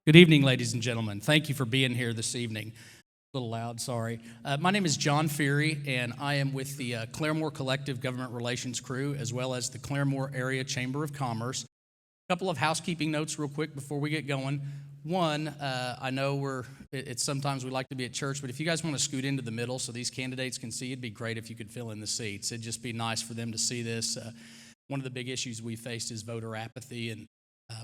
Good evening, ladies and gentlemen. Thank you for being here this evening. A little loud, sorry. My name is John Feary, and I am with the Claremore Collective Government Relations crew, as well as the Claremore Area Chamber of Commerce. A couple of housekeeping notes real quick before we get going. One, I know it's sometimes we like to be at church, but if you guys want to scoot into the middle so these candidates can see, it'd be great if you could fill in the seats. It'd just be nice for them to see this. One of the big issues we faced is voter apathy, and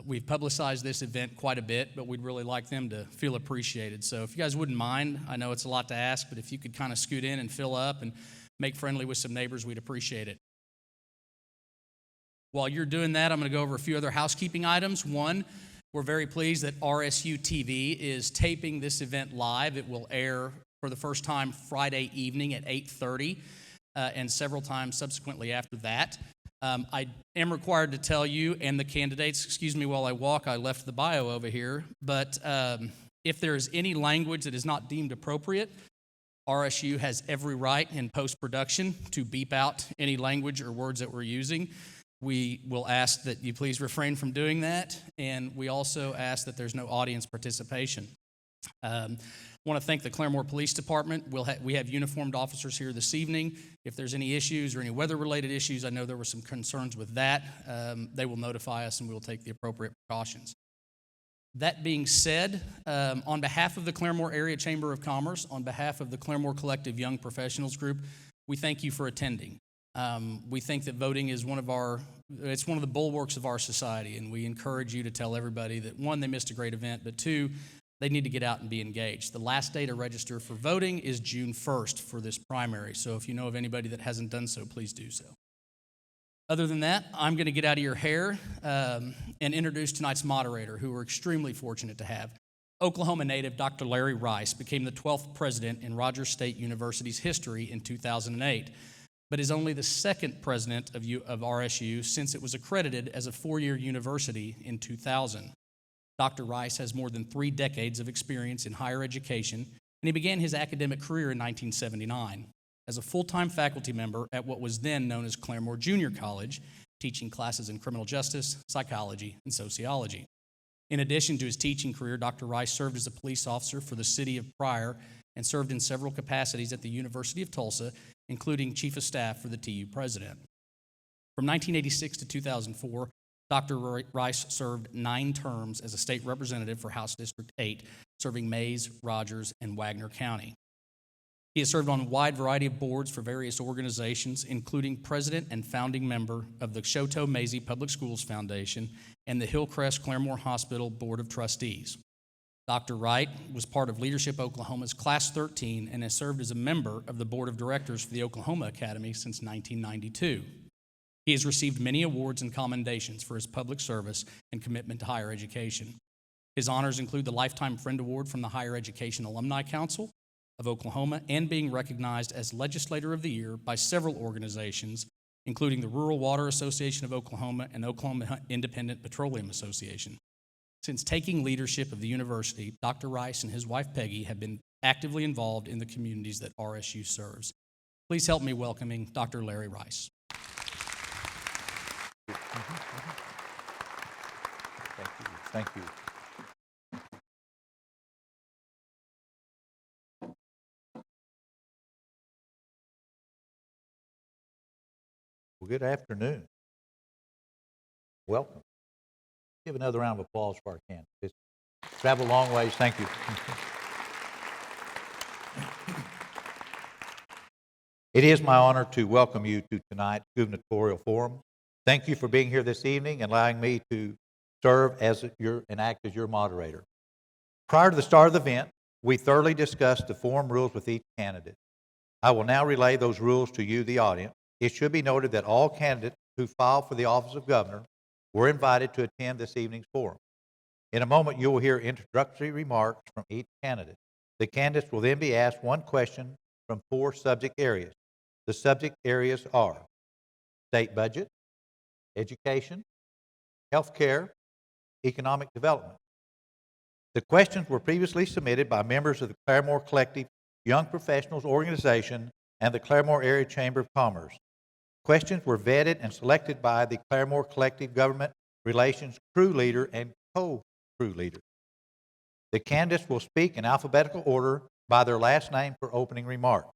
we've publicized this event quite a bit, but we'd really like them to feel appreciated. So if you guys wouldn't mind, I know it's a lot to ask, but if you could kind of scoot in and fill up and make friendly with some neighbors, we'd appreciate it. While you're doing that, I'm going to go over a few other housekeeping items. One, we're very pleased that RSU TV is taping this event live. It will air for the first time Friday evening at 8:30 and several times subsequently after that. I am required to tell you and the candidates, excuse me while I walk, I left the bio over here, but if there is any language that is not deemed appropriate, RSU has every right in post-production to beep out any language or words that we're using. We will ask that you please refrain from doing that, and we also ask that there's no audience participation. I want to thank the Claremore Police Department. We have uniformed officers here this evening. If there's any issues or any weather-related issues, I know there were some concerns with that. They will notify us, and we will take the appropriate precautions. That being said, on behalf of the Claremore Area Chamber of Commerce, on behalf of the Claremore Collective Young Professionals Group, we thank you for attending. We think that voting is one of the bulwarks of our society, and we encourage you to tell everybody that, one, they missed a great event, but two, they need to get out and be engaged. The last day to register for voting is June 1st for this primary, so if you know of anybody that hasn't done so, please do so. Other than that, I'm going to get out of your hair and introduce tonight's moderator, who we're extremely fortunate to have. Oklahoma native Dr. Larry Rice became the 12th president in Rogers State University's history in 2008, but is only the second president of RSU since it was accredited as a four-year university in 2000. Dr. Rice has more than 3 decades of experience in higher education, and he began his academic career in 1979 as a full-time faculty member at what was then known as Claremore Junior College, teaching classes in criminal justice, psychology, and sociology. In addition to his teaching career, Dr. Rice served as a police officer for the city of Pryor and served in several capacities at the University of Tulsa, including chief of staff for the TU president. From 1986 to 2004, Dr. Rice served 9 terms as a state representative for House District 8, serving Mays, Rogers, and Wagner County. He has served on a wide variety of boards for various organizations, including president and founding member of the Choteau Mazie Public Schools Foundation and the Hillcrest Claremore Hospital Board of Trustees. Dr. Wright was part of Leadership Oklahoma's Class 13 and has served as a member of the Board of Directors for the Oklahoma Academy since 1992. He has received many awards and commendations for his public service and commitment to higher education. His honors include the Lifetime Friend Award from the Higher Education Alumni Council of Oklahoma and being recognized as Legislator of the Year by several organizations, including the Rural Water Association of Oklahoma and Oklahoma Independent Petroleum Association. Since taking leadership of the university, Dr. Rice and his wife Peggy have been actively involved in the communities that RSU serves. Please help me welcoming Dr. Larry Rice. Thank you. Well, good afternoon. Welcome. Give another round of applause for our candidates. Travel a long ways. Thank you. It is my honor to welcome you to tonight's Gubernatorial Forum. Thank you for being here this evening and allowing me to serve as and act as your moderator. Prior to the start of the event, we thoroughly discussed the forum rules with each candidate. I will now relay those rules to you, the audience. It should be noted that all candidates who filed for the office of governor were invited to attend this evening's forum. In a moment, you will hear introductory remarks from each candidate. The candidates will then be asked one question from 4 subject areas. The subject areas are state budget, education, health care, economic development. The questions were previously submitted by members of the Claremore Collective Young Professionals Organization and the Claremore Area Chamber of Commerce. Questions were vetted and selected by the Claremore Collective Government Relations crew leader and co-crew leader. The candidates will speak in alphabetical order by their last name for opening remarks,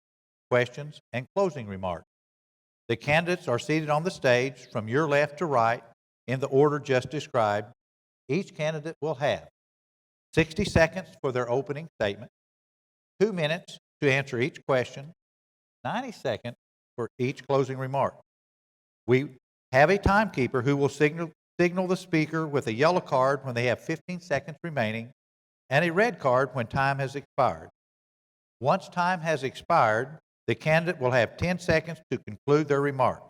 questions, and closing remarks. The candidates are seated on the stage from your left to right in the order just described. Each candidate will have 60 seconds for their opening statement, 2 minutes to answer each question, 90 seconds for each closing remark. We have a timekeeper who will signal the speaker with a yellow card when they have 15 seconds remaining and a red card when time has expired. Once time has expired, the candidate will have 10 seconds to conclude their remark.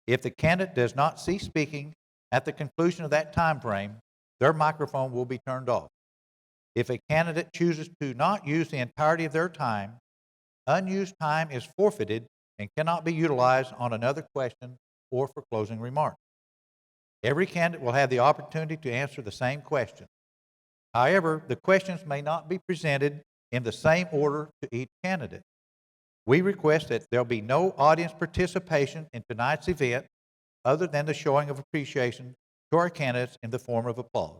If the candidate does not cease speaking at the conclusion of that time frame, their microphone will be turned off. If a candidate chooses to not use the entirety of their time, unused time is forfeited and cannot be utilized on another question or for closing remarks. Every candidate will have the opportunity to answer the same question. However, the questions may not be presented in the same order to each candidate. We request that there be no audience participation in tonight's event other than the showing of appreciation to our candidates in the form of applause.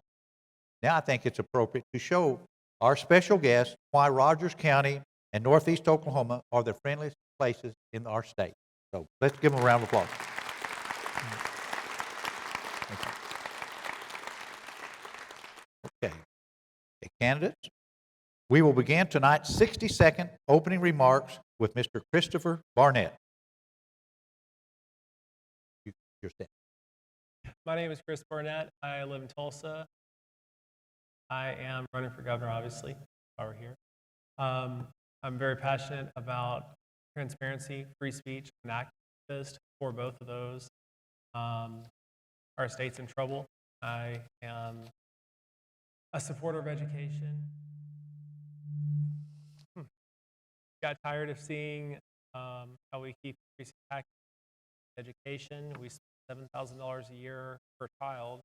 Now I think it's appropriate to show our special guests why Rogers County and Northeast Oklahoma are the friendliest places in our state. So let's give them a round of applause. Okay. Candidates, we will begin tonight's 60-second opening remarks with Mr. Christopher Barnett. You're set. My name is Chris Barnett. I live in Tulsa. I am running for governor, obviously, over here. I'm very passionate about transparency, free speech, and activist for both of those. Our state's in trouble. I am a supporter of education. Got tired of seeing how we keep increasing tax education. We spend $7,000 a year per child,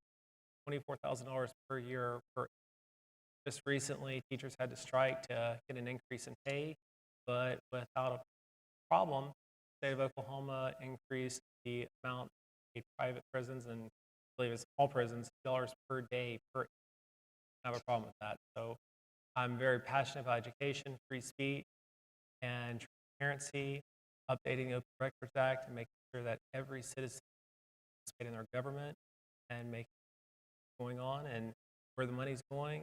$24,000 per year per. Just recently, teachers had to strike to get an increase in pay, but without a problem, the state of Oklahoma increased the amount paid private prisons and I believe it's all prisons, dollars per day per. I have a problem with that. So I'm very passionate about education, free speech, and transparency, updating the Open Records Act, and making sure that every citizen participates in our government and making going on and where the money's going,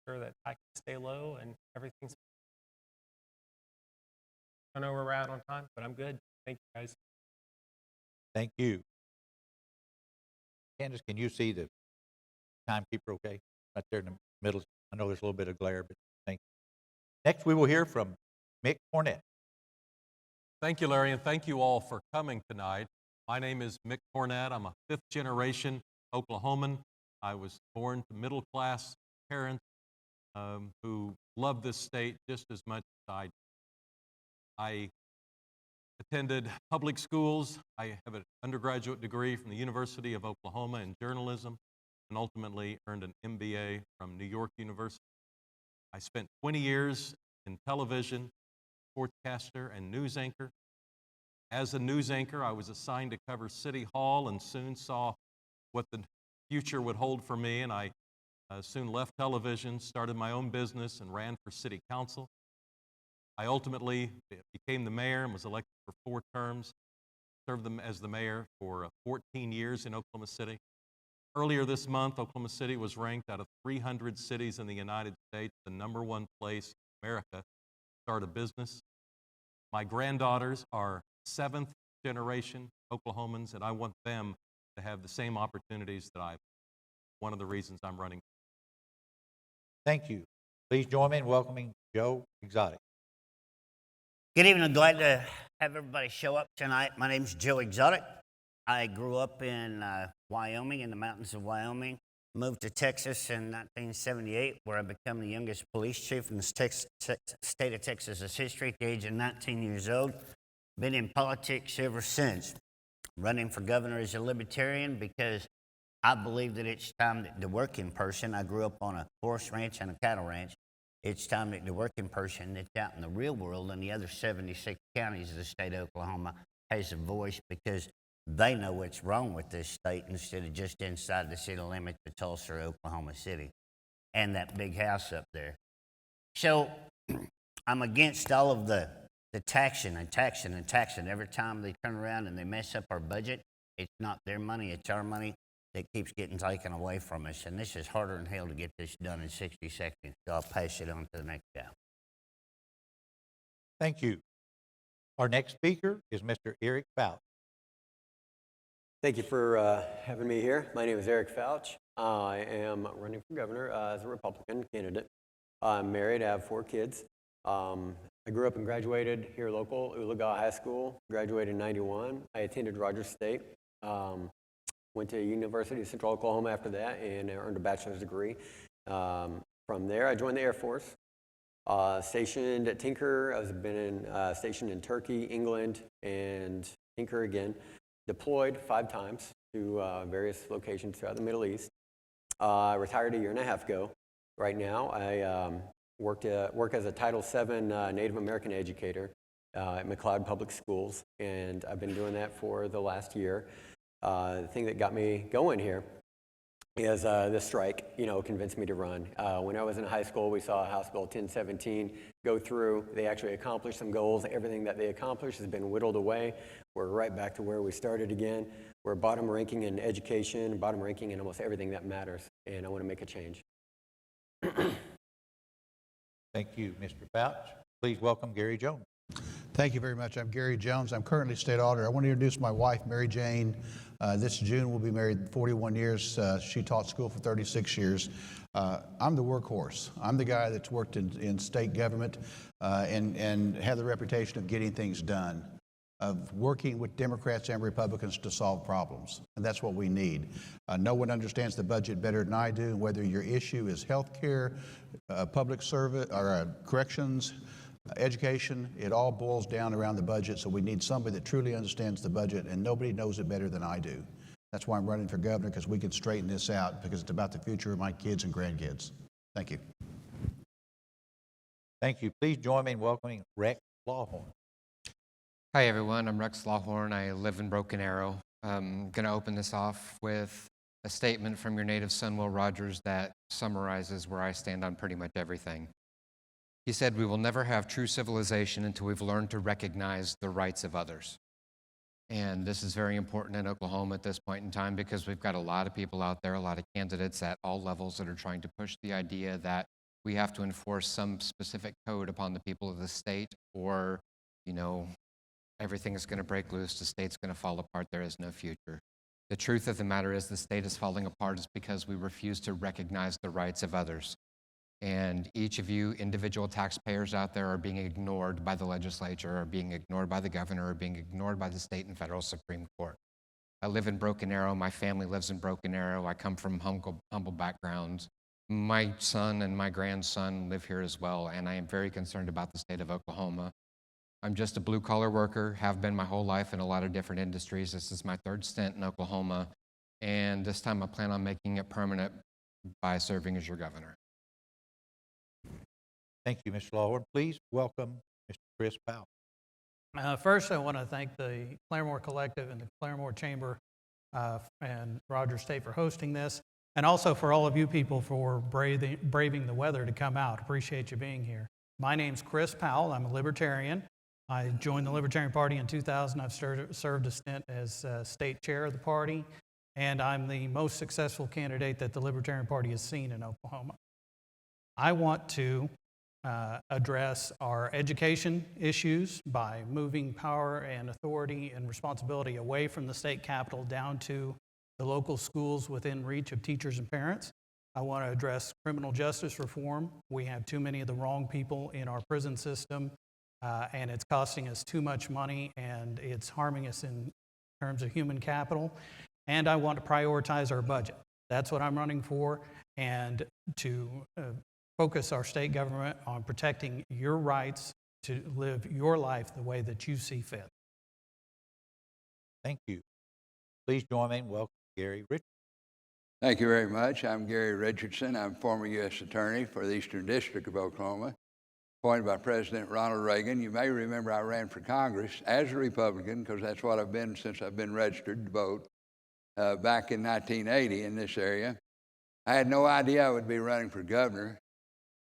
sure that taxes stay low and everything's. I don't know where we're at on time, but I'm good. Thank you, guys. Thank you. Candace, can you see the timekeeper okay? Right there in the middle. I know there's a little bit of glare, but thank you. Next, we will hear from Mick Cornett. Thank you, Larry, and thank you all for coming tonight. My name is Mick Cornett. I'm a fifth-generation Oklahoman. I was born to middle-class parents who love this state just as much as I do. I attended public schools. I have an undergraduate degree from the University of Oklahoma in journalism and ultimately earned an MBA from New York University. I spent 20 years in television, sportscaster, and news anchor. As a news anchor, I was assigned to cover City Hall and soon saw what the future would hold for me, and I soon left television, started my own business, and ran for city council. I ultimately became the mayor and was elected for 4 terms, served them as the mayor for 14 years in Oklahoma City. Earlier this month, Oklahoma City was ranked out of 300 cities in the United States, the #1 place in America to start a business. My granddaughters are 7th-generation Oklahomans, and I want them to have the same opportunities that I've. One of the reasons I'm running. Thank you. Please join me in welcoming Joe Exotic. Good evening. I'm glad to have everybody show up tonight. My name's Joe Exotic. I grew up in Wyoming, in the mountains of Wyoming. Moved to Texas in 1978, where I became the youngest police chief in the state of Texas's history at the age of 19 years old. Been in politics ever since. Running for governor as a libertarian because I believe that it's time that the working person, I grew up on a horse ranch and a cattle ranch, it's time that the working person that's out in the real world in the other 76 counties of the state of Oklahoma has a voice because they know what's wrong with this state instead of just inside the city limits of Tulsa or Oklahoma City. and that big house up there. So I'm against all of the taxing and taxing and taxing. Every time they turn around and they mess up our budget, it's not their money, it's our money that keeps getting taken away from us. And this is harder than hell to get this done in 60 seconds. So I'll pass it on to the next guy. Thank you. Our next speaker is Mr. Eric Fouch. Thank you for having me here. My name is Eric Fouch. I am running for governor as a Republican candidate. I'm married. I have 4 kids. I grew up and graduated here local, Ulaga High School. Graduated in '91. I attended Rogers State. Went to University of Central Oklahoma after that and earned a bachelor's degree. From there, I joined the Air Force. Stationed at Tinker. I've been stationed in Turkey, England, and Tinker again. Deployed 5 times to various locations throughout the Middle East. Retired a year and a half ago. Right now, I work as a Title VII Native American educator at McLeod Public Schools, and I've been doing that for the last year. The thing that got me going here is the strike, convinced me to run. When I was in high school, we saw House Bill 1017 go through. They actually accomplished some goals. Everything that they accomplished has been whittled away. We're right back to where we started again. We're bottom ranking in education, bottom ranking in almost everything that matters, and I want to make a change. Thank you, Mr. Fouch. Please welcome Gary Jones. Thank you very much. I'm Gary Jones. I'm currently state auditor. I want to introduce my wife, Mary Jane. This June we'll be married 41 years. She taught school for 36 years. I'm the workhorse. I'm the guy that's worked in state government and had the reputation of getting things done, of working with Democrats and Republicans to solve problems. And that's what we need. No one understands the budget better than I do, and whether your issue is health care, public service, or corrections, education, it all boils down around the budget, so we need somebody that truly understands the budget, and nobody knows it better than I do. That's why I'm running for governor, because we can straighten this out, because it's about the future of my kids and grandkids. Thank you. Thank you. Please join me in welcoming Rex Lawhorn. Hi, everyone. I'm Rex Lawhorn. I live in Broken Arrow. I'm going to open this off with a statement from your native son, Will Rogers, that summarizes where I stand on pretty much everything. He said, "We will never have true civilization until we've learned to recognize the rights of others." And this is very important in Oklahoma at this point in time, because we've got a lot of people out there, a lot of candidates at all levels that are trying to push the idea that we have to enforce some specific code upon the people of the state, or, everything is going to break loose, the state's going to fall apart, there is no future. The truth of the matter is the state is falling apart is because we refuse to recognize the rights of others. And each of you individual taxpayers out there are being ignored by the legislature, or being ignored by the governor, or being ignored by the state and federal Supreme Court. I live in Broken Arrow. My family lives in Broken Arrow. I come from humble backgrounds. My son and my grandson live here as well, and I am very concerned about the state of Oklahoma. I'm just a blue-collar worker, have been my whole life in a lot of different industries. This is my 3rd stint in Oklahoma, and this time I plan on making it permanent by serving as your governor. Thank you, Mr. Lawhorn. Please welcome Mr. Chris Powell. First, I want to thank the Claremore Collective and the Claremore Chamber and Rogers State for hosting this, and also for all of you people for braving the weather to come out. Appreciate you being here. My name's Chris Powell. I'm a Libertarian. I joined the Libertarian Party in 2000. I've served a stint as state chair of the party, and I'm the most successful candidate that the Libertarian Party has seen in Oklahoma. I want to address our education issues by moving power and authority and responsibility away from the state capitol down to the local schools within reach of teachers and parents. I want to address criminal justice reform. We have too many of the wrong people in our prison system, and it's costing us too much money, and it's harming us in terms of human capital. And I want to prioritize our budget. That's what I'm running for, and to focus our state government on protecting your rights to live your life the way that you see fit. Thank you. Please join me in welcoming Gary Richardson. Thank you very much. I'm Gary Richardson. I'm former U.S. Attorney for the Eastern District of Oklahoma, appointed by President Ronald Reagan. You may remember I ran for Congress as a Republican, because that's what I've been since I've been registered to vote, back in 1980 in this area. I had no idea I would be running for governor,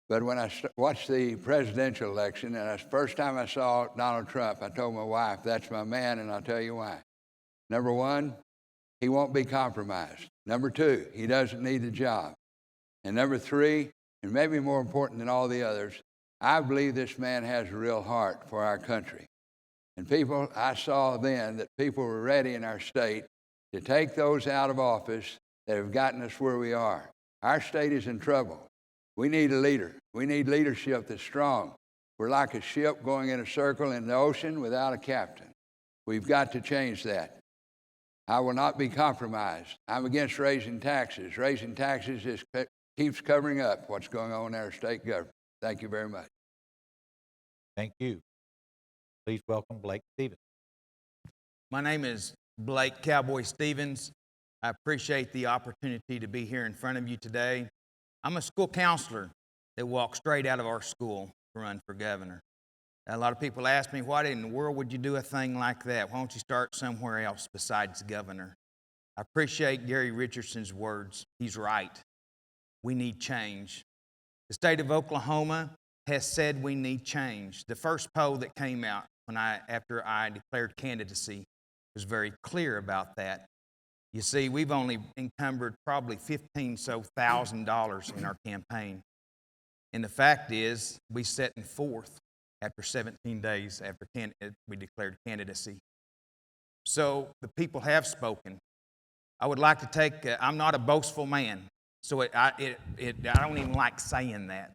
but when I watched the presidential election, and the first time I saw Donald Trump, I told my wife, that's my man, and I'll tell you why. Number one, he won't be compromised. Number two, he doesn't need the job. And number three, and maybe more important than all the others, I believe this man has a real heart for our country. And I saw then that people were ready in our state to take those out of office that have gotten us where we are. Our state is in trouble. We need a leader. We need leadership that's strong. We're like a ship going in a circle in the ocean without a captain. We've got to change that. I will not be compromised. I'm against raising taxes. Raising taxes just keeps covering up what's going on in our state government. Thank you very much. Thank you. Please welcome Blake Stevens. My name is Blake Cowboy Stevens. I appreciate the opportunity to be here in front of you today. I'm a school counselor that walked straight out of our school to run for governor. A lot of people ask me, why in the world would you do a thing like that? Why don't you start somewhere else besides governor? I appreciate Gary Richardson's words. He's right. We need change. The state of Oklahoma has said we need change. The first poll that came out after I declared candidacy was very clear about that. You see, we've only encumbered probably $15,000 in our campaign. And the fact is, we set in fourth after 17 days after we declared candidacy. So the people have spoken. I would like to I'm not a boastful man, so I don't even like saying that.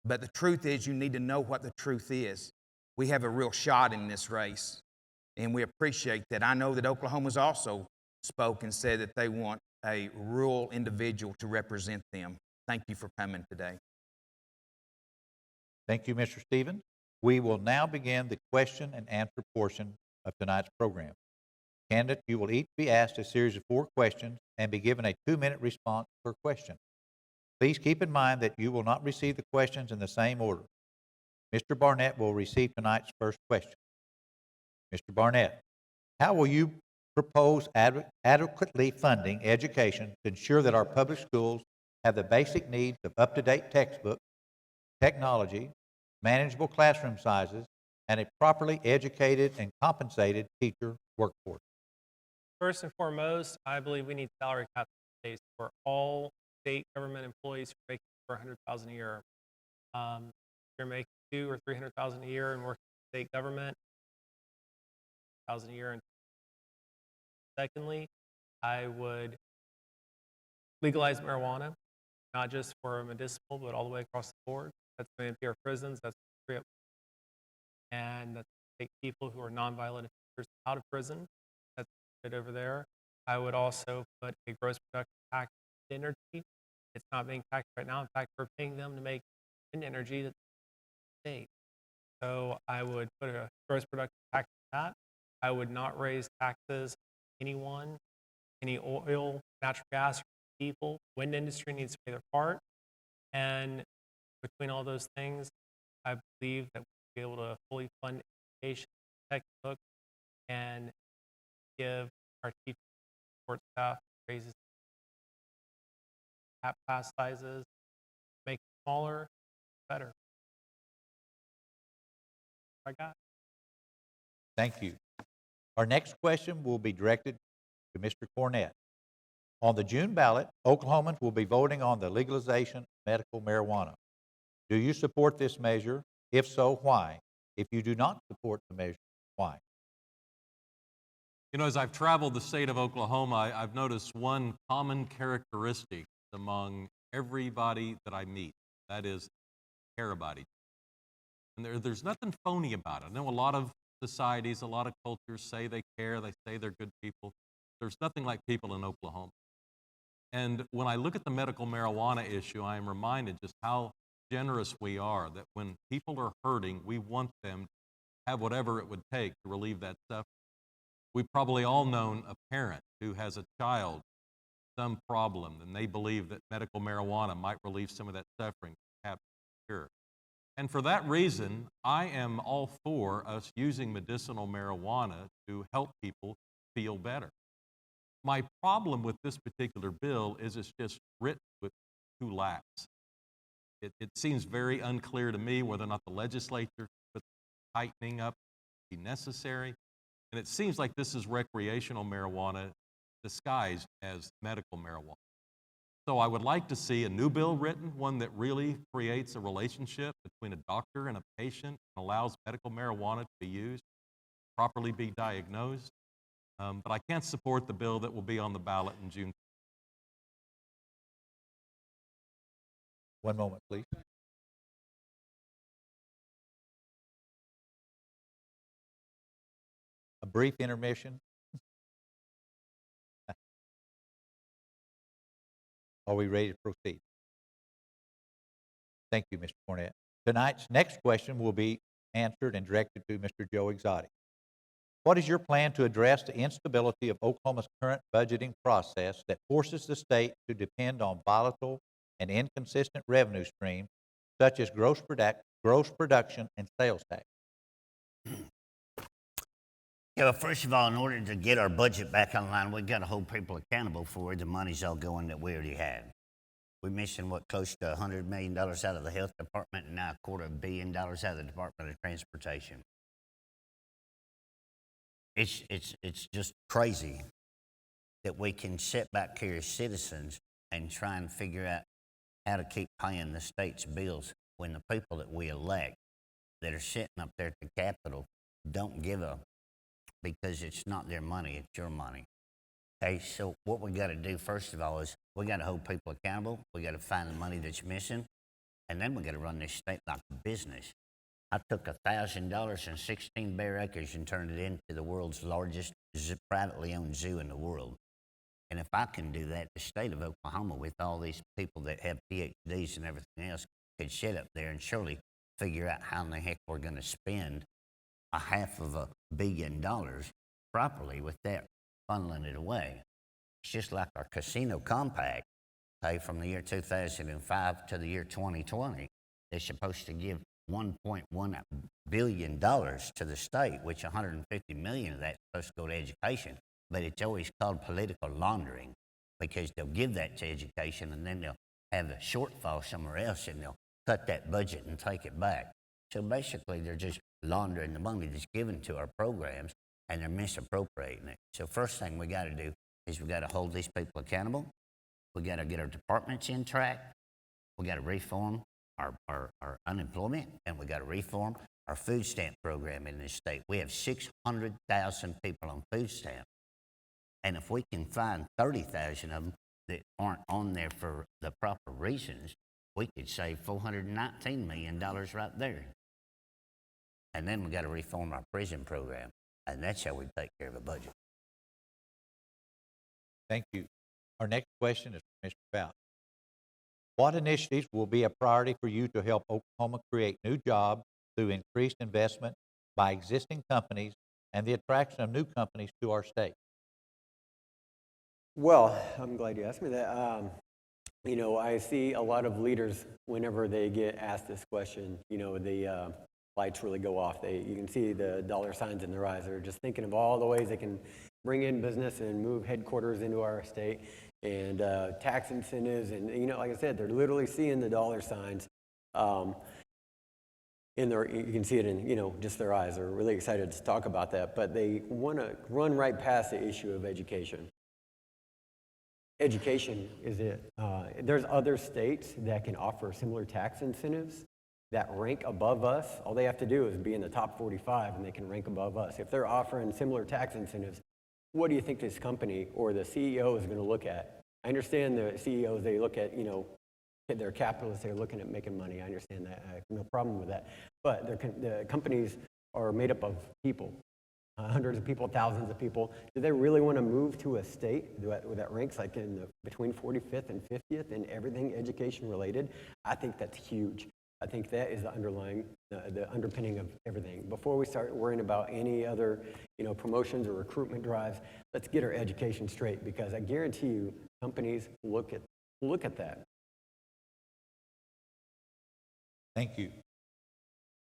But the truth is, you need to know what the truth is. We have a real shot in this race, and we appreciate that. I know that Oklahoma's also spoke and said that they want a rural individual to represent them. Thank you for coming today. Thank you, Mr. Stevens. We will now begin the question and answer portion of tonight's program. Candidates, you will each be asked a series of 4 questions and be given a 2-minute response per question. Please keep in mind that you will not receive the questions in the same order. Mr. Barnett will receive tonight's first question. Mr. Barnett, how will you propose adequately funding education to ensure that our public schools have the basic needs of up-to-date textbooks, technology, manageable classroom sizes, and a properly educated and compensated teacher workforce? First and foremost, I believe we need salary caps in place for all state government employees who are making over $100,000 a year. If you're making $200,000 or $300,000 a year and working in state government, $1,000 a year. Secondly, I would legalize marijuana, not just for medicinal, but all the way across the board. That's going to empty our prisons. That's going to free up, and that's going to take people who are nonviolent offenders out of prison. That's good over there. I would also put a gross production tax on energy. It's not being taxed right now. In fact, we're paying them to make wind energy that's state. So I would put a gross production tax on that. I would not raise taxes on anyone, any oil, natural gas, people. Wind industry needs to pay their part. And between all those things, I believe that we'll be able to fully fund education, textbooks, and give our teachers and support staff raises, cap class sizes, make it smaller, better. I got. Thank you. Our next question will be directed to Mr. Cornett. On the June ballot, Oklahomans will be voting on the legalization of medical marijuana. Do you support this measure? If so, why? If you do not support the measure, why? You know, as I've traveled the state of Oklahoma, I've noticed one common characteristic among everybody that I meet. That is, care about each other. And there's nothing phony about it. I know a lot of societies, a lot of cultures say they care, they say they're good people. There's nothing like people in Oklahoma. And when I look at the medical marijuana issue, I am reminded just how generous we are, that when people are hurting, we want them to have whatever it would take to relieve that suffering. We've probably all known a parent who has a child with some problem, and they believe that medical marijuana might relieve some of that suffering, perhaps cure. And for that reason, I am all for us using medicinal marijuana to help people feel better. My problem with this particular bill is it's just written with two laps. It seems very unclear to me whether or not the legislature put tightening up be necessary. And it seems like this is recreational marijuana disguised as medical marijuana. So I would like to see a new bill written, one that really creates a relationship between a doctor and a patient and allows medical marijuana to be used, properly be diagnosed. But I can't support the bill that will be on the ballot in June. One moment, please. A brief intermission. Are we ready to proceed? Thank you, Mr. Cornett. Tonight's next question will be answered and directed to Mr. Joe Exotic. What is your plan to address the instability of Oklahoma's current budgeting process that forces the state to depend on volatile and inconsistent revenue streams such as gross production and sales tax? Yeah, well, first of all, in order to get our budget back online, we've got to hold people accountable for where the money's all going that we already had. We're missing, close to $100 million out of the health department and now $250 million out of the Department of Transportation. It's just crazy that we can sit back here as citizens and try and figure out how to keep paying the state's bills when the people that we elect that are sitting up there at the Capitol don't give a, because it's not their money, it's your money. Okay, so what we got to do first of all is we got to hold people accountable. We got to find the money that's missing, and then we got to run this state like a business. I took $1,000 and 16 bare acres and turned it into the world's largest privately owned zoo in the world. And if I can do that, the state of Oklahoma, with all these people that have PhDs and everything else, could sit up there and surely figure out how in the heck we're going to spend $500 million properly without funneling it away. It's just like our casino compact, okay, from the year 2005 to the year 2020. They're supposed to give $1.1 billion to the state, which $150 million of that is supposed to go to education. But it's always called political laundering because they'll give that to education and then they'll have a shortfall somewhere else and they'll cut that budget and take it back. So basically, they're just laundering the money that's given to our programs and they're misappropriating it. So first thing we got to do is we got to hold these people accountable. We got to get our departments in track. We got to reform our unemployment, and we got to reform our food stamp program in this state. We have 600,000 people on food stamp. And if we can find 30,000 of them that aren't on there for the proper reasons, we could save $419 million right there. And then we got to reform our prison program. And that's how we take care of a budget. Thank you. Our next question is from Mr. Fouch. What initiatives will be a priority for you to help Oklahoma create new jobs through increased investment by existing companies and the attraction of new companies to our state? Well, I'm glad you asked me that. I see a lot of leaders, whenever they get asked this question, the lights really go off. You can see the dollar signs in their eyes. They're just thinking of all the ways they can bring in business and move headquarters into our state and tax incentives. And, like I said, they're literally seeing the dollar signs you can see it in, just their eyes. They're really excited to talk about that. But they want to run right past the issue of education. Education is it. There's other states that can offer similar tax incentives that rank above us. All they have to do is be in the top 45 and they can rank above us. If they're offering similar tax incentives, what do you think this company or the CEO is going to look at? I understand the CEOs, they look at, they're capitalists, they're looking at making money. I understand that. I have no problem with that. But the companies are made up of people. Hundreds of people, thousands of people. Do they really want to move to a state that ranks like between 45th and 50th in everything education related? I think that's huge. I think that is the underpinning of everything. Before we start worrying about any other, promotions or recruitment drives, let's get our education straight, because I guarantee you, companies look at that. Thank you.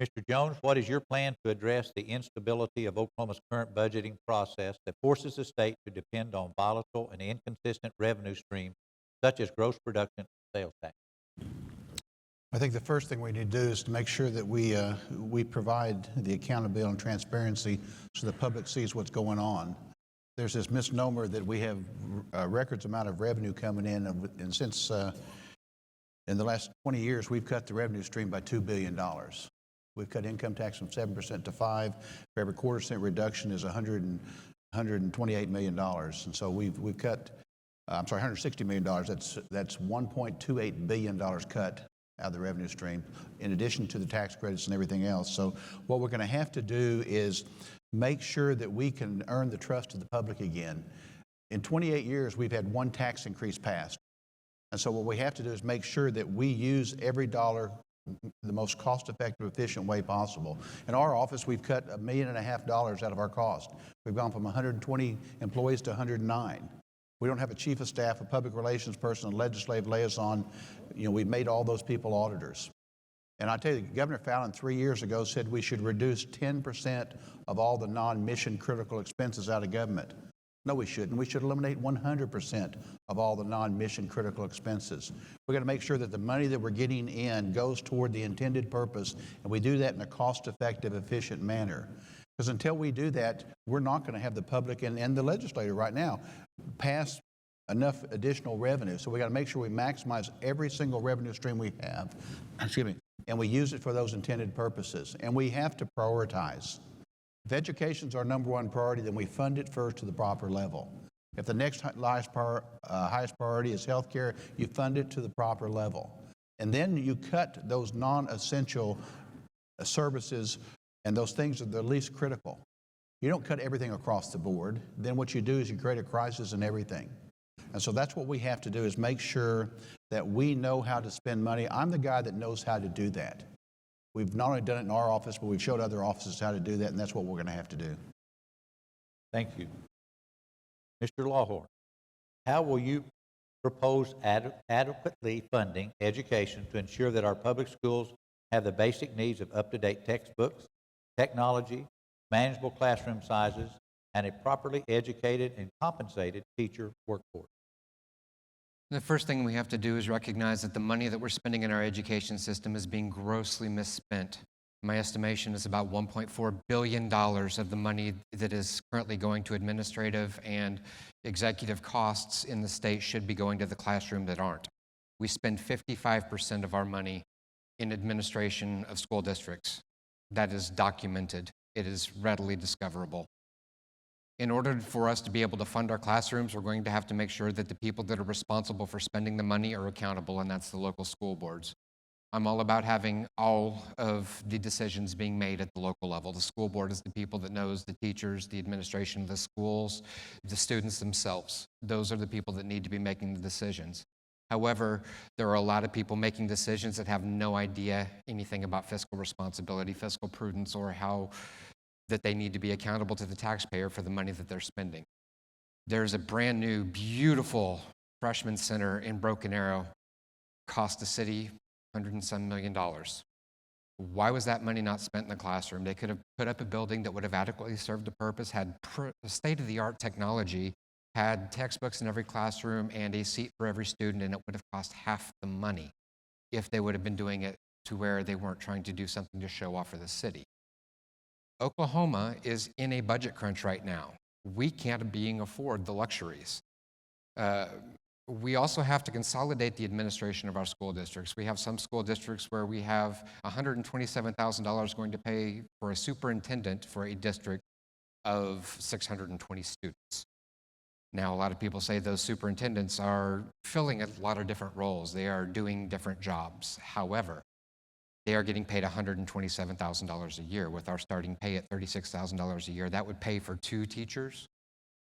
Mr. Jones, what is your plan to address the instability of Oklahoma's current budgeting process that forces the state to depend on volatile and inconsistent revenue streams such as gross production and sales tax? I think the first thing we need to do is to make sure that we provide the accountability and transparency so the public sees what's going on. There's this misnomer that we have a records amount of revenue coming in, and since in the last 20 years, we've cut the revenue stream by $2 billion. We've cut income tax from 7% to 5%. For every quarter-cent reduction is $128 million. And so we've cut, $160 million. That's $1.28 billion cut out of the revenue stream, in addition to the tax credits and everything else. So what we're going to have to do is make sure that we can earn the trust of the public again. In 28 years, we've had one tax increase passed. And so what we have to do is make sure that we use every dollar the most cost-effective, efficient way possible. In our office, we've cut $1.5 million out of our cost. We've gone from 120 employees to 109. We don't have a chief of staff, a public relations person, a legislative liaison. We've made all those people auditors. And I tell you, Governor Fallin 3 years ago said we should reduce 10% of all the non-mission critical expenses out of government. No, we shouldn't. We should eliminate 100% of all the non-mission critical expenses. We're going to make sure that the money that we're getting in goes toward the intended purpose, and we do that in a cost-effective, efficient manner. Because until we do that, we're not going to have the public and the legislature right now pass enough additional revenue. So we got to make sure we maximize every single revenue stream we have, and we use it for those intended purposes. And we have to prioritize. If education's our number one priority, then we fund it first to the proper level. If the next highest priority is health care, you fund it to the proper level. And then you cut those non-essential services and those things that are the least critical. You don't cut everything across the board. Then what you do is you create a crisis in everything. And so that's what we have to do, is make sure that we know how to spend money. I'm the guy that knows how to do that. We've not only done it in our office, but we've showed other offices how to do that, and that's what we're going to have to do. Thank you. Mr. Lawhorn, how will you propose adequately funding education to ensure that our public schools have the basic needs of up-to-date textbooks, technology, manageable classroom sizes, and a properly educated and compensated teacher workforce? The first thing we have to do is recognize that the money that we're spending in our education system is being grossly misspent. My estimation is about $1.4 billion of the money that is currently going to administrative and executive costs in the state should be going to the classroom that aren't. We spend 55% of our money in administration of school districts. That is documented. It is readily discoverable. In order for us to be able to fund our classrooms, we're going to have to make sure that the people that are responsible for spending the money are accountable, and that's the local school boards. I'm all about having all of the decisions being made at the local level. The school board is the people that knows the teachers, the administration of the schools, the students themselves. Those are the people that need to be making the decisions. However, there are a lot of people making decisions that have no idea anything about fiscal responsibility, fiscal prudence, or how that they need to be accountable to the taxpayer for the money that they're spending. There's a brand new, beautiful freshman center in Broken Arrow, cost the city $100 and some million. Why was that money not spent in the classroom? They could have put up a building that would have adequately served the purpose, had state-of-the-art technology, had textbooks in every classroom and a seat for every student, and it would have cost half the money if they would have been doing it to where they weren't trying to do something to show off for the city. Oklahoma is in a budget crunch right now. We can't afford the luxuries. We also have to consolidate the administration of our school districts. We have some school districts where we have $127,000 going to pay for a superintendent for a district of 620 students. Now, a lot of people say those superintendents are filling a lot of different roles. They are doing different jobs. However, they are getting paid $127,000 a year. With our starting pay at $36,000 a year, that would pay for 2 teachers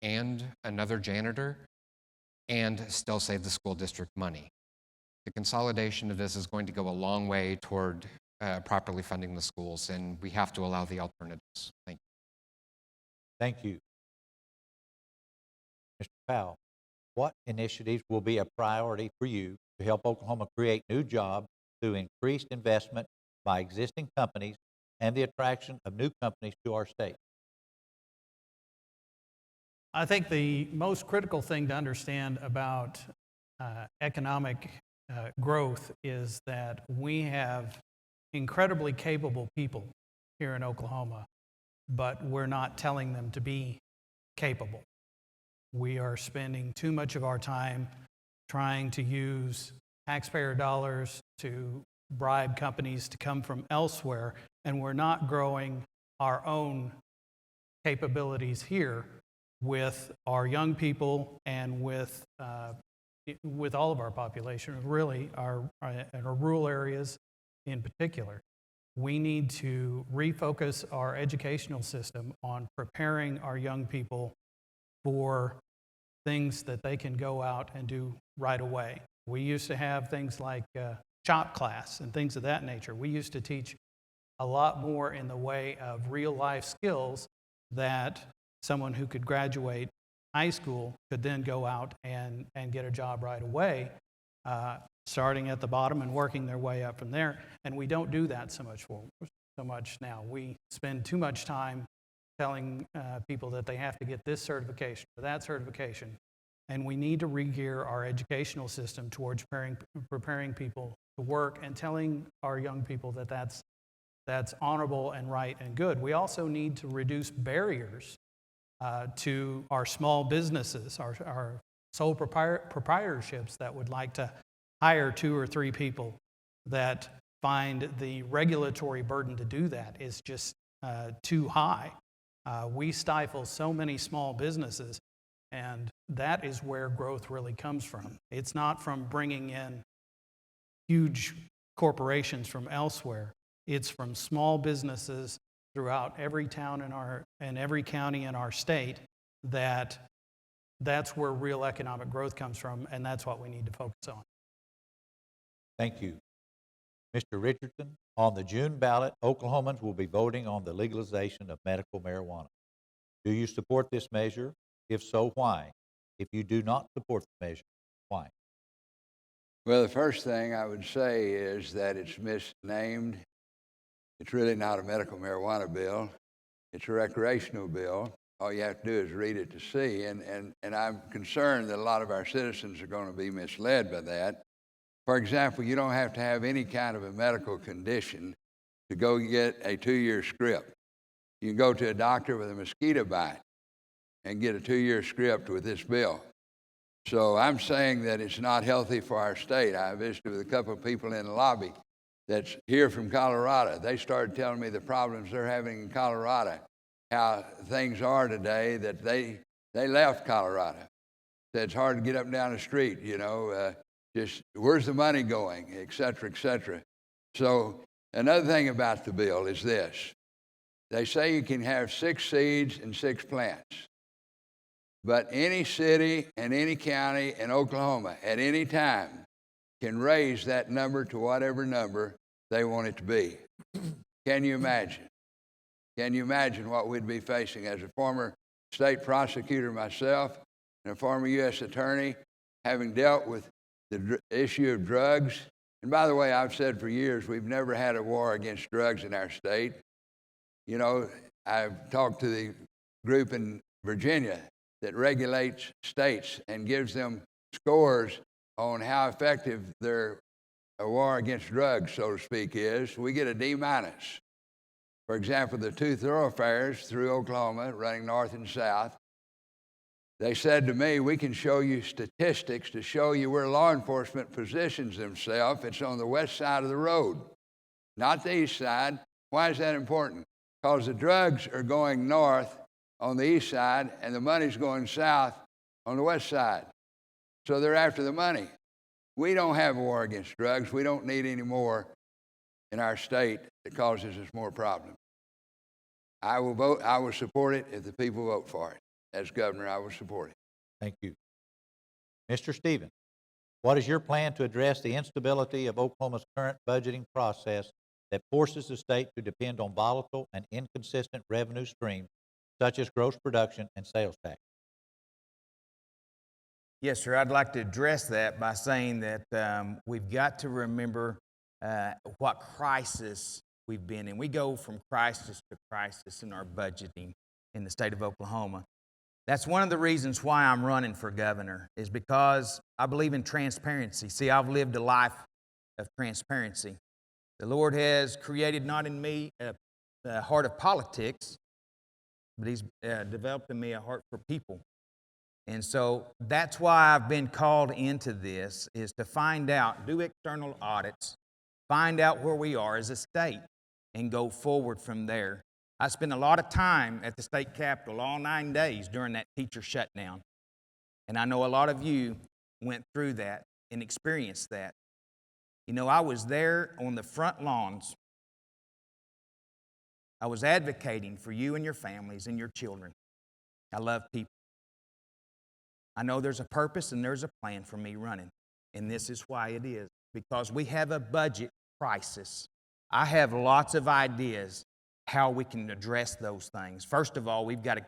and another janitor and still save the school district money. The consolidation of this is going to go a long way toward properly funding the schools, and we have to allow the alternatives. Thank you. Thank you. Mr. Powell, what initiatives will be a priority for you to help Oklahoma create new jobs through increased investment by existing companies and the attraction of new companies to our state? I think the most critical thing to understand about economic growth is that we have incredibly capable people here in Oklahoma, but we're not telling them to be capable. We are spending too much of our time trying to use taxpayer dollars to bribe companies to come from elsewhere, and we're not growing our own capabilities here with our young people and with all of our population, really our rural areas in particular. We need to refocus our educational system on preparing our young people for things that they can go out and do right away. We used to have things like shop class and things of that nature. We used to teach a lot more in the way of real life skills that someone who could graduate high school could then go out and get a job right away, starting at the bottom and working their way up from there. And we don't do that so much now. We spend too much time telling people that they have to get this certification or that certification. And we need to re-gear our educational system towards preparing people to work and telling our young people that that's honorable and right and good. We also need to reduce barriers to our small businesses, our sole proprietorships that would like to hire 2 or 3 people, that find the regulatory burden to do that is just too high. We stifle so many small businesses, and that is where growth really comes from. It's not from bringing in huge corporations from elsewhere. It's from small businesses throughout every town and every county in our state. That's where real economic growth comes from, and that's what we need to focus on. Thank you. Mr. Richardson, on the June ballot, Oklahomans will be voting on the legalization of medical marijuana. Do you support this measure? If so, why? If you do not support the measure, why? Well, the first thing I would say is that it's misnamed. It's really not a medical marijuana bill. It's a recreational bill. All you have to do is read it to see. And I'm concerned that a lot of our citizens are going to be misled by that. For example, you don't have to have any kind of a medical condition to go get a 2-year script. You can go to a doctor with a mosquito bite and get a 2-year script with this bill. So I'm saying that it's not healthy for our state. I visited with a couple of people in the lobby that's here from Colorado. They started telling me the problems they're having in Colorado, how things are today, that they left Colorado. Said it's hard to get up and down the street, just where's the money going, et cetera, et cetera. So another thing about the bill is this. They say you can have 6 seeds and 6 plants. But any city and any county in Oklahoma at any time can raise that number to whatever number they want it to be. Can you imagine? Can you imagine what we'd be facing as a former state prosecutor myself and a former U.S. attorney, having dealt with the issue of drugs? And by the way, I've said for years, we've never had a war against drugs in our state. I've talked to the group in Virginia that regulates states and gives them scores on how effective their war against drugs, so to speak, is. We get a D-. For example, the 2 thoroughfares through Oklahoma, running north and south, they said to me, we can show you statistics to show you where law enforcement positions themselves. It's on the west side of the road, not the east side. Why is that important? Because the drugs are going north on the east side, and the money's going south on the west side. So they're after the money. We don't have a war against drugs. We don't need any more in our state that causes us more problems. I will support it if the people vote for it. As governor, I will support it. Thank you. Mr. Stevens, what is your plan to address the instability of Oklahoma's current budgeting process that forces the state to depend on volatile and inconsistent revenue streams such as gross production and sales tax? Yes, sir. I'd like to address that by saying that we've got to remember what crisis we've been in. We go from crisis to crisis in our budgeting in the state of Oklahoma. That's one of the reasons why I'm running for governor, is because I believe in transparency. See, I've lived a life of transparency. The Lord has created not in me a heart of politics, but He's developed in me a heart for people. And so that's why I've been called into this, is to find out, do external audits, find out where we are as a state, and go forward from there. I spent a lot of time at the state capitol, all 9 days during that teacher shutdown. And I know a lot of you went through that and experienced that. You know, I was there on the front lawns. I was advocating for you and your families and your children. I love people. I know there's a purpose and there's a plan for me running. And this is why it is. Because we have a budget crisis. I have lots of ideas how we can address those things. First of all, we've got to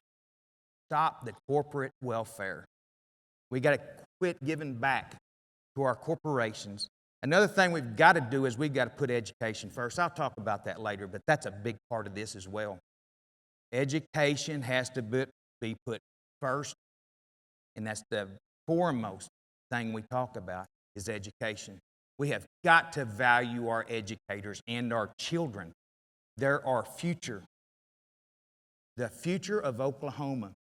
stop the corporate welfare. We've got to quit giving back to our corporations. Another thing we've got to do is we've got to put education first. I'll talk about that later, but that's a big part of this as well. Education has to be put first, and that's the foremost thing we talk about is education. We have got to value our educators and our children. They're our future, the future of Oklahoma.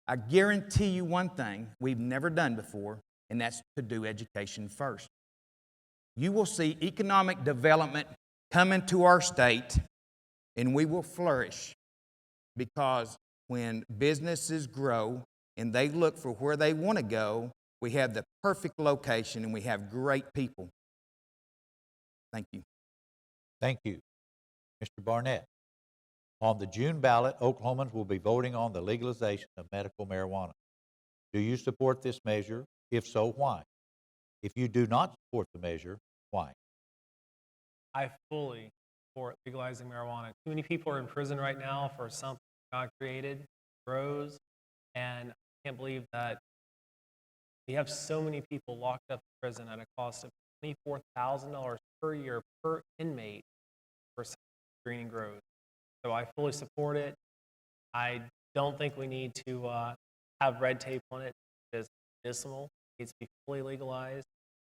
I guarantee you one thing we've never done before, and that's to do education first. You will see economic development come into our state, and we will flourish, because when businesses grow and they look for where they want to go, we have the perfect location and we have great people. Thank you. Thank you. Mr. Barnett, on the June ballot, Oklahomans will be voting on the legalization of medical marijuana. Do you support this measure? If so, why? If you do not support the measure, why? I fully support legalizing marijuana. Too many people are in prison right now for something God created, grows, and I can't believe that we have so many people locked up in prison at a cost of $24,000 per year per inmate for something green and grows. So I fully support it. I don't think we need to have red tape on it. It's medicinal. It needs to be fully legalized.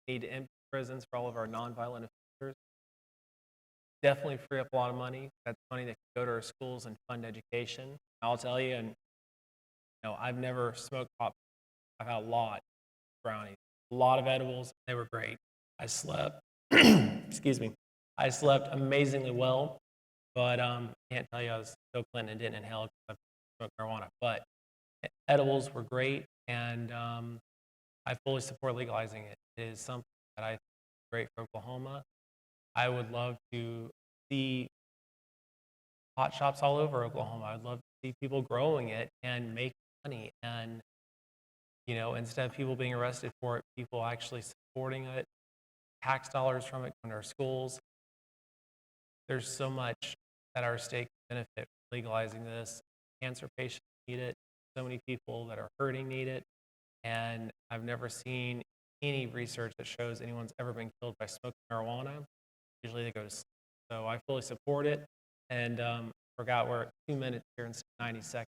We need to empty prisons for all of our nonviolent offenders. Definitely free up a lot of money. That's money that can go to our schools and fund education. I'll tell you, and I've never smoked pot. I've had a lot of brownies, a lot of edibles. They were great. I slept, excuse me, I slept amazingly well, but I can't tell you I was so clean and didn't inhale because I smoked marijuana. But edibles were great, and I fully support legalizing it. It is something that I think is great for Oklahoma. I would love to see pot shops all over Oklahoma. I'd love to see people growing it and making money. And, instead of people being arrested for it, people actually supporting it, tax dollars from it going to our schools. There's so much that our state can benefit from legalizing this. Cancer patients need it. So many people that are hurting need it. And I've never seen any research that shows anyone's ever been killed by smoking marijuana. Usually they go to sleep. So I fully support it. And forgot we're at 2 minutes here instead of 90 seconds.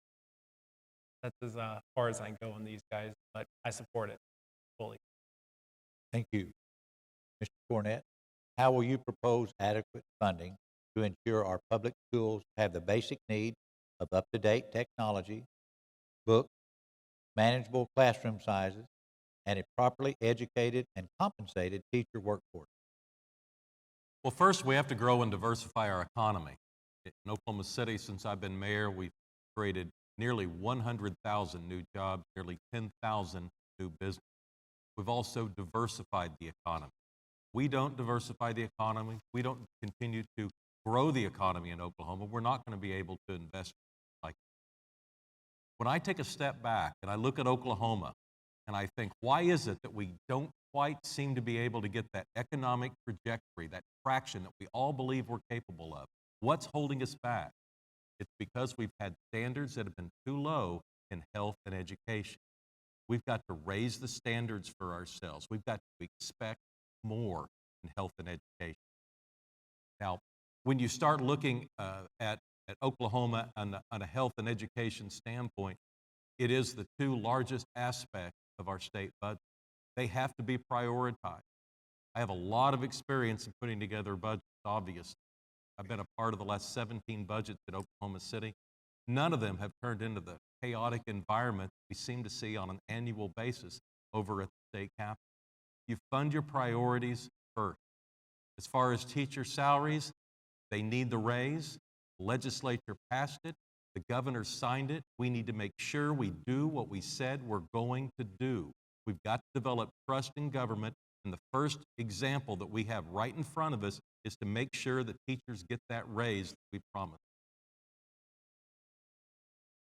That's as far as I can go on these guys, but I support it fully. Thank you. Mr. Cornett, how will you propose adequate funding to ensure our public schools have the basic needs of up-to-date technology, books, manageable classroom sizes, and a properly educated and compensated teacher workforce? Well, first, we have to grow and diversify our economy. In Oklahoma City, since I've been mayor, we've created nearly 100,000 new jobs, nearly 10,000 new businesses. We've also diversified the economy. We don't diversify the economy, we don't continue to grow the economy in Oklahoma, we're not going to be able to invest like that. When I take a step back and I look at Oklahoma and I think, why is it that we don't quite seem to be able to get that economic trajectory, that traction that we all believe we're capable of? What's holding us back? It's because we've had standards that have been too low in health and education. We've got to raise the standards for ourselves. We've got to expect more in health and education. Now, when you start looking at Oklahoma on a health and education standpoint, it is the two largest aspects of our state budget. They have to be prioritized. I have a lot of experience in putting together budgets, obviously. I've been a part of the last 17 budgets at Oklahoma City. None of them have turned into the chaotic environment we seem to see on an annual basis over at the state capitol. You fund your priorities first. As far as teacher salaries, they need the raise. The legislature passed it. The governor signed it. We need to make sure we do what we said we're going to do. We've got to develop trust in government, and the first example that we have right in front of us is to make sure that teachers get that raise that we promised.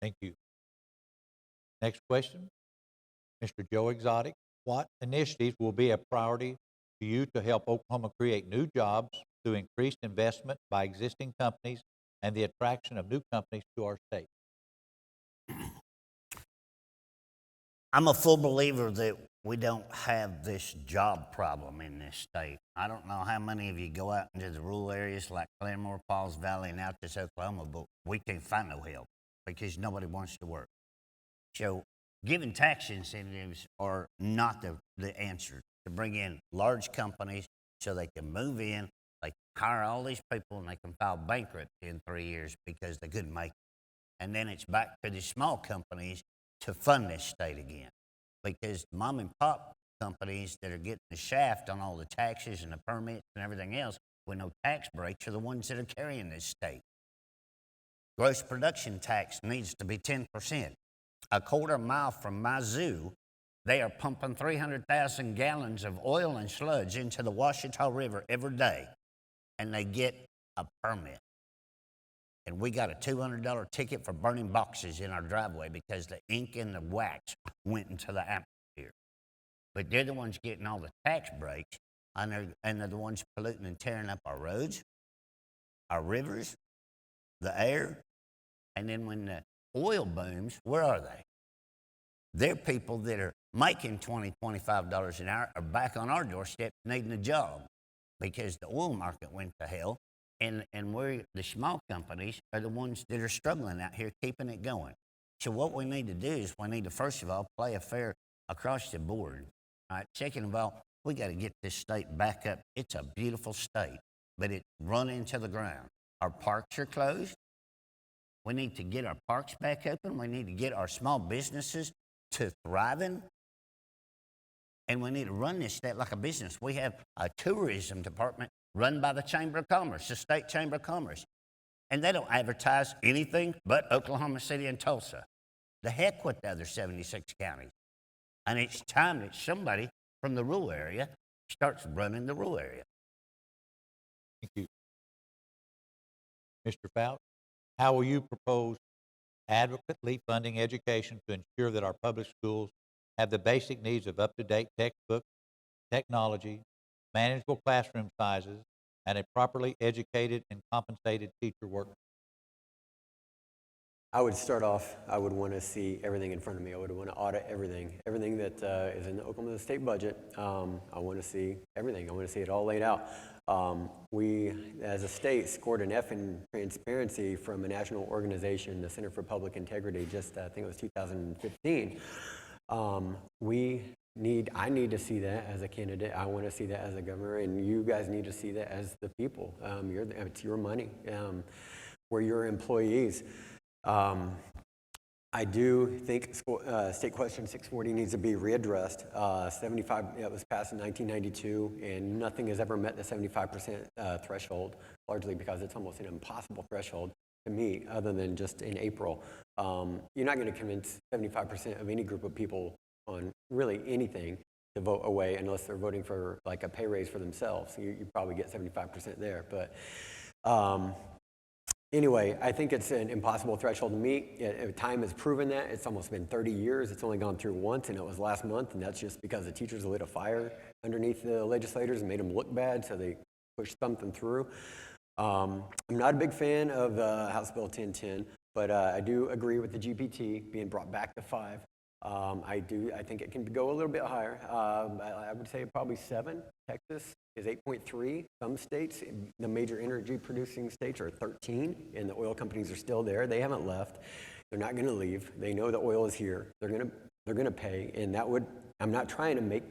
Thank you. Next question, Mr. Joe Exotic. What initiatives will be a priority to you to help Oklahoma create new jobs through increased investment by existing companies and the attraction of new companies to our state? I'm a full believer that we don't have this job problem in this state. I don't know how many of you go out into the rural areas like Claremore, Pauls Valley, and out to Oklahoma, but we can't find no help because nobody wants to work. So giving tax incentives are not the answer to bring in large companies so they can move in, they hire all these people, and they can file bankruptcy in 3 years because they couldn't make it. And then it's back to the small companies to fund this state again, because mom and pop companies that are getting the shaft on all the taxes and the permits and everything else with no tax breaks are the ones that are carrying this state. Gross production tax needs to be 10%. A quarter mile from my zoo, they are pumping 300,000 gallons of oil and sludge into the Washita River every day, and they get a permit. And we got a $200 ticket for burning boxes in our driveway because the ink and the wax went into the atmosphere. But they're the ones getting all the tax breaks, and they're the ones polluting and tearing up our roads, our rivers, the air. And then when the oil booms, where are they? They're people that are making $20, $25 an hour are back on our doorstep needing a job because the oil market went to hell. And we're, the small companies are the ones that are struggling out here keeping it going. So what we need to do is we need to, first of all, play a fair across the board. All right. Second of all, we got to get this state back up. It's a beautiful state, but it's run into the ground. Our parks are closed. We need to get our parks back open. We need to get our small businesses to thriving. And we need to run this state like a business. We have a tourism department run by the Chamber of Commerce, the State Chamber of Commerce. And they don't advertise anything but Oklahoma City and Tulsa. The heck with the other 76 counties. And it's time that somebody from the rural area starts running the rural area. Thank you. Mr. Fouch, how will you propose adequately funding education to ensure that our public schools have the basic needs of up-to-date textbooks, technology, manageable classroom sizes, and a properly educated and compensated teacher workforce? I would start off, I would want to see everything in front of me. I would want to audit everything that is in the Oklahoma State budget. I want to see everything. I want to see it all laid out. We, as a state, scored an F in transparency from a national organization, the Center for Public Integrity, just I think it was 2015. I need to see that as a candidate. I want to see that as a governor, and you guys need to see that as the people. It's your money. We're your employees. I do think State Question 640 needs to be readdressed. 75, it was passed in 1992, and nothing has ever met the 75% threshold, largely because it's almost an impossible threshold to meet other than just in April. You're not going to convince 75% of any group of people on really anything to vote away unless they're voting for like a pay raise for themselves. You probably get 75% there. But anyway, I think it's an impossible threshold to meet. Time has proven that. It's almost been 30 years. It's only gone through once, and it was last month, and that's just because the teachers lit a fire underneath the legislators and made them look bad, so they pushed something through. I'm not a big fan of House Bill 1010, but I do agree with the GPT being brought back to 5. I think it can go a little bit higher. I would say probably 7. Texas is 8.3. Some states, the major energy producing states, are 13, and the oil companies are still there. They haven't left. They're not going to leave. They know the oil is here. They're going to pay, and that would. I'm not trying to make.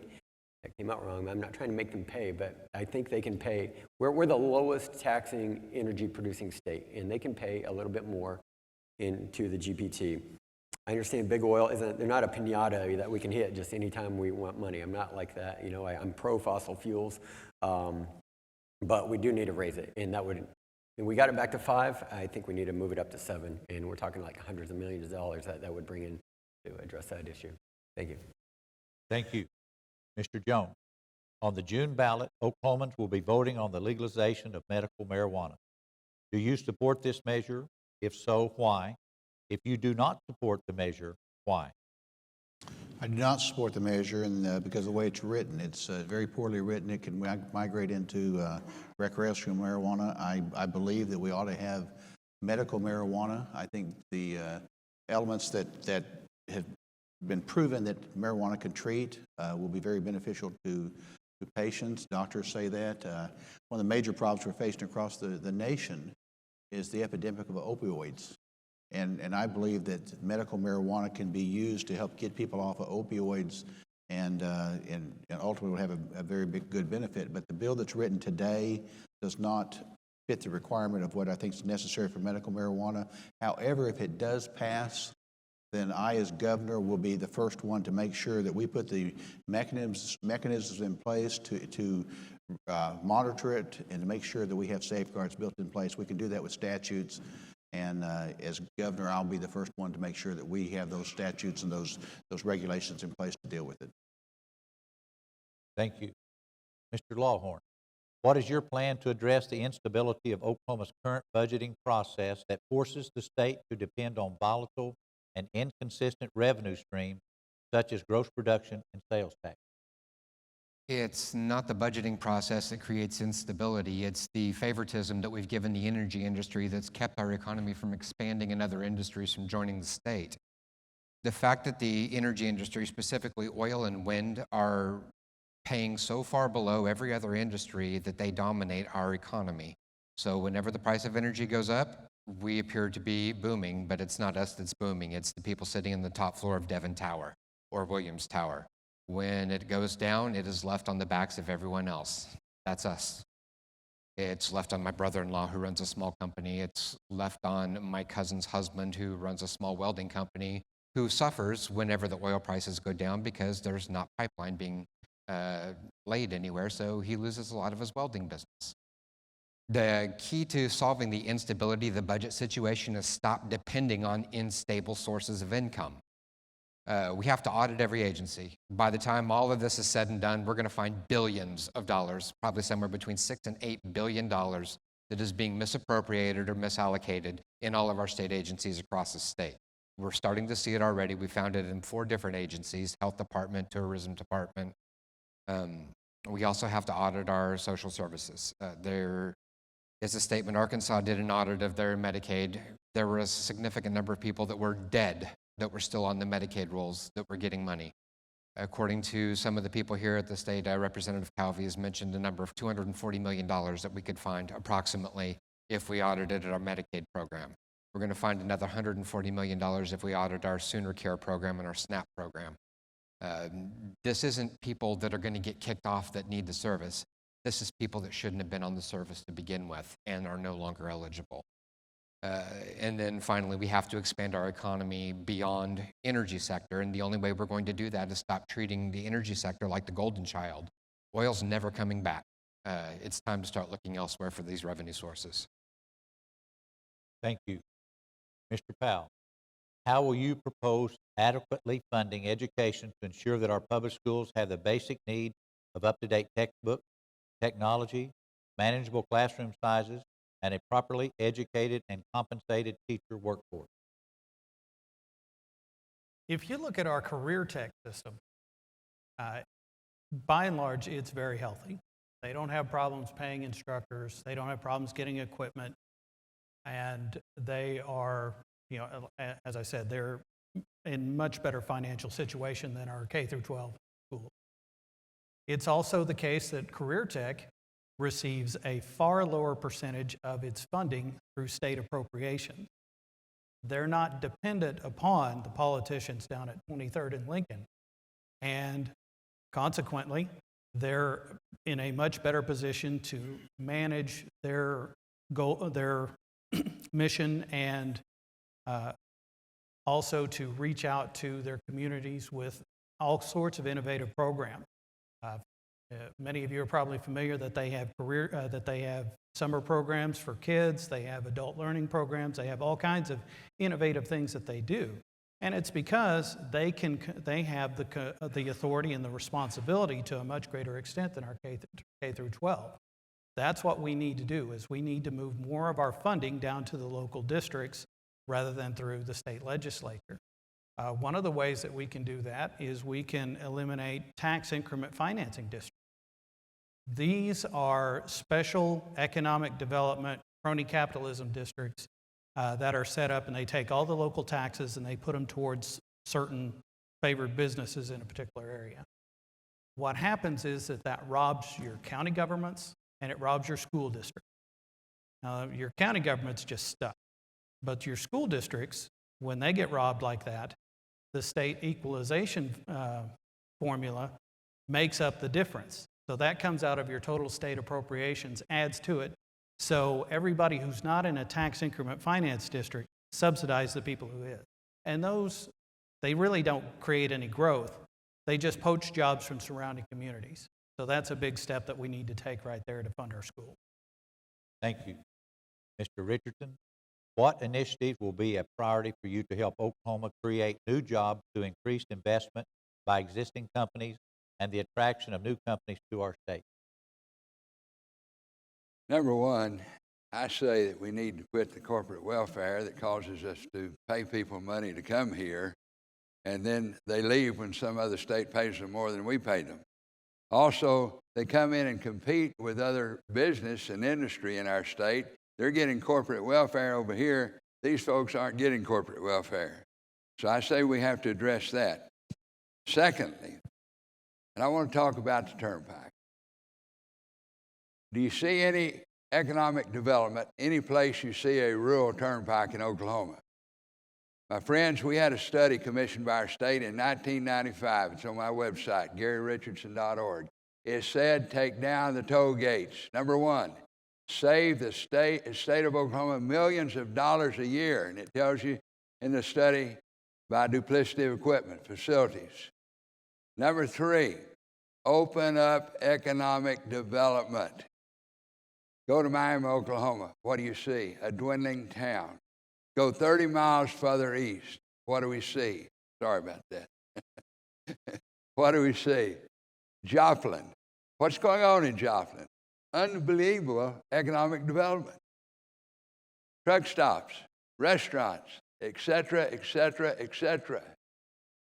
That came out wrong. I'm not trying to make them pay, but I think they can pay. We're the lowest taxing energy producing state, and they can pay a little bit more into the GPT. I understand big oil they're not a piñata that we can hit just anytime we want money. I'm not like that. You know, I'm pro fossil fuels, but we do need to raise it, and we got it back to 5. I think we need to move it up to 7, and we're talking like hundreds of millions of dollars that would bring in to address that issue. Thank you. Thank you. Mr. Jones, on the June ballot, Oklahomans will be voting on the legalization of medical marijuana. Do you support this measure? If so, why? If you do not support the measure, why? I do not support the measure, and because of the way it's written, it's very poorly written. It can migrate into recreational marijuana. I believe that we ought to have medical marijuana. I think the elements that have been proven that marijuana can treat will be very beneficial to patients. Doctors say that. One of the major problems we're facing across the nation is the epidemic of opioids. And I believe that medical marijuana can be used to help get people off of opioids and ultimately will have a very good benefit. But the bill that's written today does not fit the requirement of what I think is necessary for medical marijuana. However, if it does pass, then I, as governor, will be the first one to make sure that we put the mechanisms in place to monitor it and to make sure that we have safeguards built in place. We can do that with statutes, and as governor, I'll be the first one to make sure that we have those statutes and those regulations in place to deal with it. Thank you. Mr. Lawhorn, what is your plan to address the instability of Oklahoma's current budgeting process that forces the state to depend on volatile and inconsistent revenue stream, such as gross production and sales tax? It's not the budgeting process that creates instability. It's the favoritism that we've given the energy industry that's kept our economy from expanding and other industries from joining the state. The fact that the energy industry, specifically oil and wind, are paying so far below every other industry that they dominate our economy. So whenever the price of energy goes up, we appear to be booming, but it's not us that's booming. It's the people sitting in the top floor of Devon Tower or Williams Tower. When it goes down, it is left on the backs of everyone else. That's us. It's left on my brother-in-law who runs a small company. It's left on my cousin's husband who runs a small welding company, who suffers whenever the oil prices go down because there's not pipeline being laid anywhere, so he loses a lot of his welding business. The key to solving the instability of the budget situation is stop depending on unstable sources of income. We have to audit every agency. By the time all of this is said and done, we're going to find billions of dollars, probably somewhere between $6 and $8 billion that is being misappropriated or misallocated in all of our state agencies across the state. We're starting to see it already. We found it in 4 different agencies: Health Department, Tourism Department. We also have to audit our social services. There is a statement, Arkansas did an audit of their Medicaid. There was a significant number of people that were dead that were still on the Medicaid rolls that were getting money. According to some of the people here at the state, Representative Calvi has mentioned a number of $240 million that we could find approximately if we audited our Medicaid program. We're going to find another $140 million if we audit our Sooner Care program and our SNAP program. This isn't people that are going to get kicked off that need the service. This is people that shouldn't have been on the service to begin with and are no longer eligible. And then finally, we have to expand our economy beyond energy sector, and the only way we're going to do that is stop treating the energy sector like the golden child. Oil's never coming back. It's time to start looking elsewhere for these revenue sources. Thank you. Mr. Powell, how will you propose adequately funding education to ensure that our public schools have the basic need of up-to-date textbooks, technology, manageable classroom sizes, and a properly educated and compensated teacher workforce? If you look at our career tech system, by and large, it's very healthy. They don't have problems paying instructors. They don't have problems getting equipment. And they are, as I said, they're in much better financial situation than our K through 12 schools. It's also the case that Career Tech receives a far lower percentage of its funding through state appropriation. They're not dependent upon the politicians down at 23rd and Lincoln, and consequently, they're in a much better position to manage their goal, their mission, and also to reach out to their communities with all sorts of innovative programs. Many of you are probably familiar that they have summer programs for kids, they have adult learning programs, they have all kinds of innovative things that they do. And it's because they have the authority and the responsibility to a much greater extent than our K through 12. That's what we need to do, is we need to move more of our funding down to the local districts rather than through the state legislature. One of the ways that we can do that is we can eliminate tax increment financing districts. These are special economic development, crony capitalism districts that are set up, and they take all the local taxes and they put them towards certain favored businesses in a particular area. What happens is that robs your county governments and it robs your school district. Now, your county government's just stuck, but your school districts, when they get robbed like that, the state equalization formula makes up the difference. So that comes out of your total state appropriations, adds to it. So everybody who's not in a tax increment finance district subsidize the people who is. And those, they really don't create any growth. They just poach jobs from surrounding communities. So that's a big step that we need to take right there to fund our schools. Thank you. Mr. Richardson, what initiatives will be a priority for you to help Oklahoma create new jobs to increase investment by existing companies and the attraction of new companies to our state? Number one, I say that we need to quit the corporate welfare that causes us to pay people money to come here, and then they leave when some other state pays them more than we paid them. Also, they come in and compete with other business and industry in our state. They're getting corporate welfare over here. These folks aren't getting corporate welfare. So I say we have to address that. Secondly, and I want to talk about the turnpike. Do you see any economic development, any place you see a rural turnpike in Oklahoma? My friends, we had a study commissioned by our state in 1995. It's on my website, GaryRichardson.org. It said take down the toll gates. Number one, save the state of Oklahoma millions of dollars a year. And it tells you in the study by duplicity of equipment, facilities. Number three, open up economic development. Go to Miami, Oklahoma. What do you see? A dwindling town. Go 30 miles further east. What do we see? Sorry about that. What do we see? Joplin. What's going on in Joplin? Unbelievable economic development. Truck stops, restaurants, etc., etc., etc.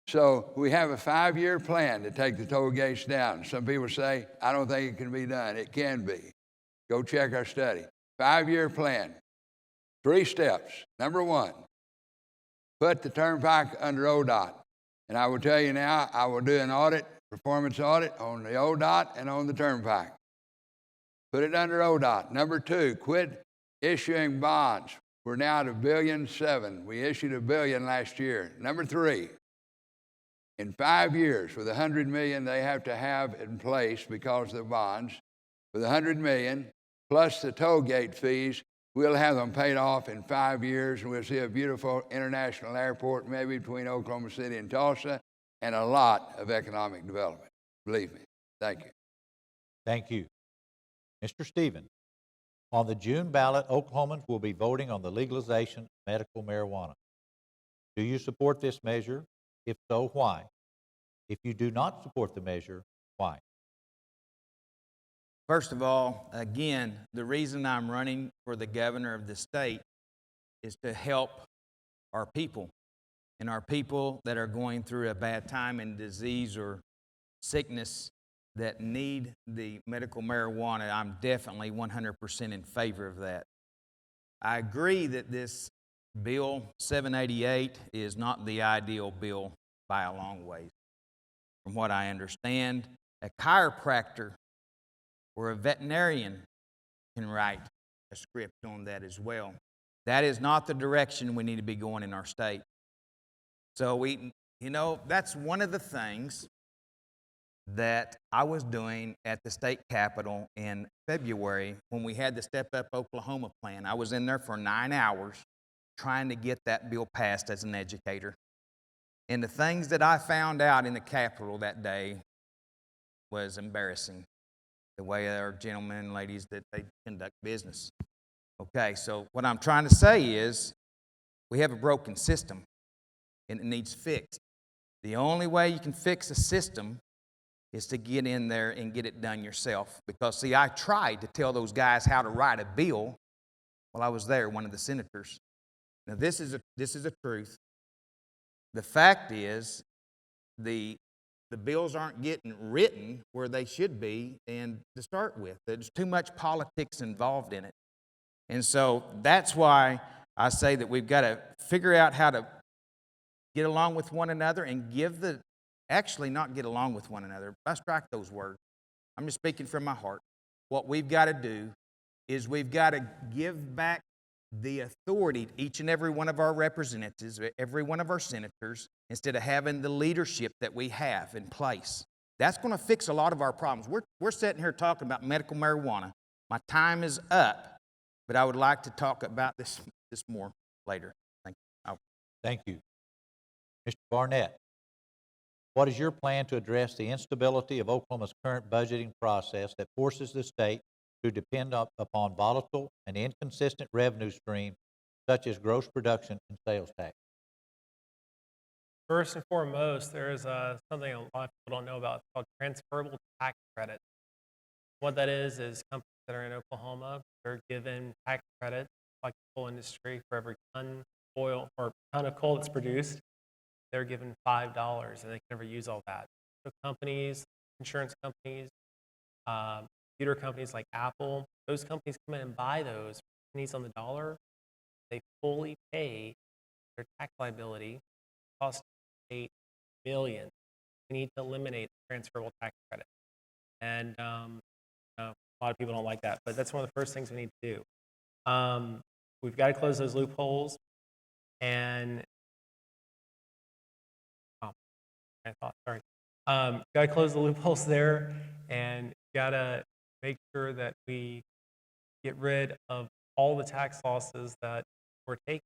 So we have a 5-year plan to take the toll gates down. Some people say, I don't think it can be done. It can be. Go check our study. 5-year plan. 3 steps. Number one, put the turnpike under ODOT. And I will tell you now, I will do an audit, performance audit on the ODOT and on the turnpike. Put it under ODOT. Number 2, quit issuing bonds. We're now at $1.7 billion. We issued $1 billion last year. Number 3, in 5 years, with $100 million they have to have in place because of the bonds, with $100 million plus the toll gate fees, we'll have them paid off in 5 years, and we'll see a beautiful international airport, maybe between Oklahoma City and Tulsa, and a lot of economic development. Believe me. Thank you. Thank you. Mr. Stevens, on the June ballot, Oklahomans will be voting on the legalization of medical marijuana. Do you support this measure? If so, why? If you do not support the measure, why? First of all, again, the reason I'm running for the governor of the state is to help our people, and our people that are going through a bad time in disease or sickness that need the medical marijuana. I'm definitely 100% in favor of that. I agree that this Bill 788 is not the ideal bill by a long ways. From what I understand, a chiropractor or a veterinarian can write a script on that as well. That is not the direction we need to be going in our state. So that's one of the things that I was doing at the state capitol in February when we had the Step Up Oklahoma plan. I was in there for 9 hours trying to get that bill passed as an educator. And the things that I found out in the Capitol that day was embarrassing, the way our gentlemen and ladies that they conduct business. Okay, so what I'm trying to say is we have a broken system, and it needs fixed. The only way you can fix a system is to get in there and get it done yourself. Because, see, I tried to tell those guys how to write a bill while I was there, one of the senators. Now, this is a truth. The fact is, the bills aren't getting written where they should be, and to start with, there's too much politics involved in it. And so that's why I say that we've got to figure out how to get along with one another and not get along with one another. I strike those words. I'm just speaking from my heart. What we've got to do is we've got to give back the authority to each and every one of our representatives, every one of our senators, instead of having the leadership that we have in place. That's going to fix a lot of our problems. We're sitting here talking about medical marijuana. My time is up, but I would like to talk about this more later. Thank you. Thank you. Mr. Barnett, what is your plan to address the instability of Oklahoma's current budgeting process that forces the state to depend upon volatile and inconsistent revenue streams such as gross production and sales tax? First and foremost, there is something a lot of people don't know about called transferable tax credit. What that is companies that are in Oklahoma, they're given tax credits like the coal industry for every ton of oil or ton of coal that's produced. They're given $5, and they can never use all that. So companies, insurance companies, computer companies like Apple, those companies come in and buy those for pennies on the dollar. They fully pay their tax liability. It costs $8 million. We need to eliminate the transferable tax credit. And a lot of people don't like that, but that's one of the first things we need to do. We've got to close those loopholes, and got to close the loopholes there, and got to make sure that we get rid of all the tax losses that we're taking.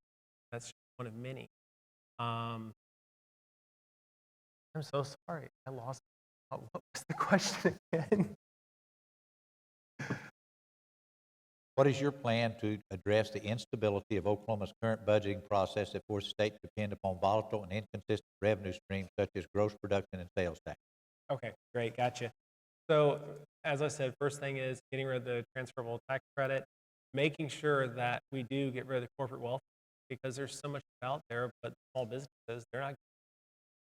That's just one of many. I'm so sorry. I lost. What was the question again? What is your plan to address the instability of Oklahoma's current budgeting process that forces the state to depend upon volatile and inconsistent revenue streams such as gross production and sales tax? Okay, great, gotcha. So, as I said, first thing is getting rid of the transferable tax credit, making sure that we do get rid of the corporate wealth, because there's so much out there, but small businesses, they're not. In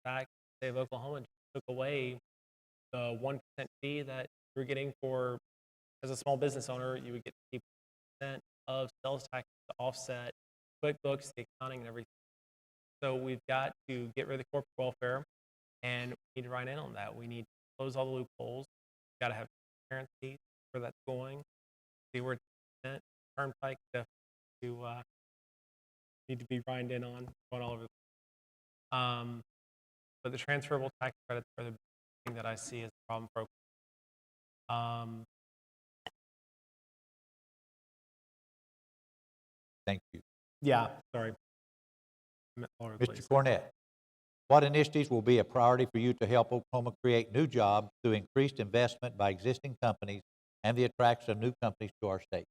fact, the state of Oklahoma just took away the 1% fee that you're getting for, as a small business owner, you would get to keep of sales tax to offset QuickBooks, the accounting, and everything. So we've got to get rid of the corporate welfare, and we need to write in on that. We need to close all the loopholes. We've got to have transparency where that's going. See where it's spent. Turnpike stuff to need to be written in on, going all over the place. But the transferable tax credits are the thing that I see as a problem for Oklahoma. Thank you. Yeah, sorry. Mr. Cornett, what initiatives will be a priority for you to help Oklahoma create new jobs through increased investment by existing companies and the attraction of new companies to our state?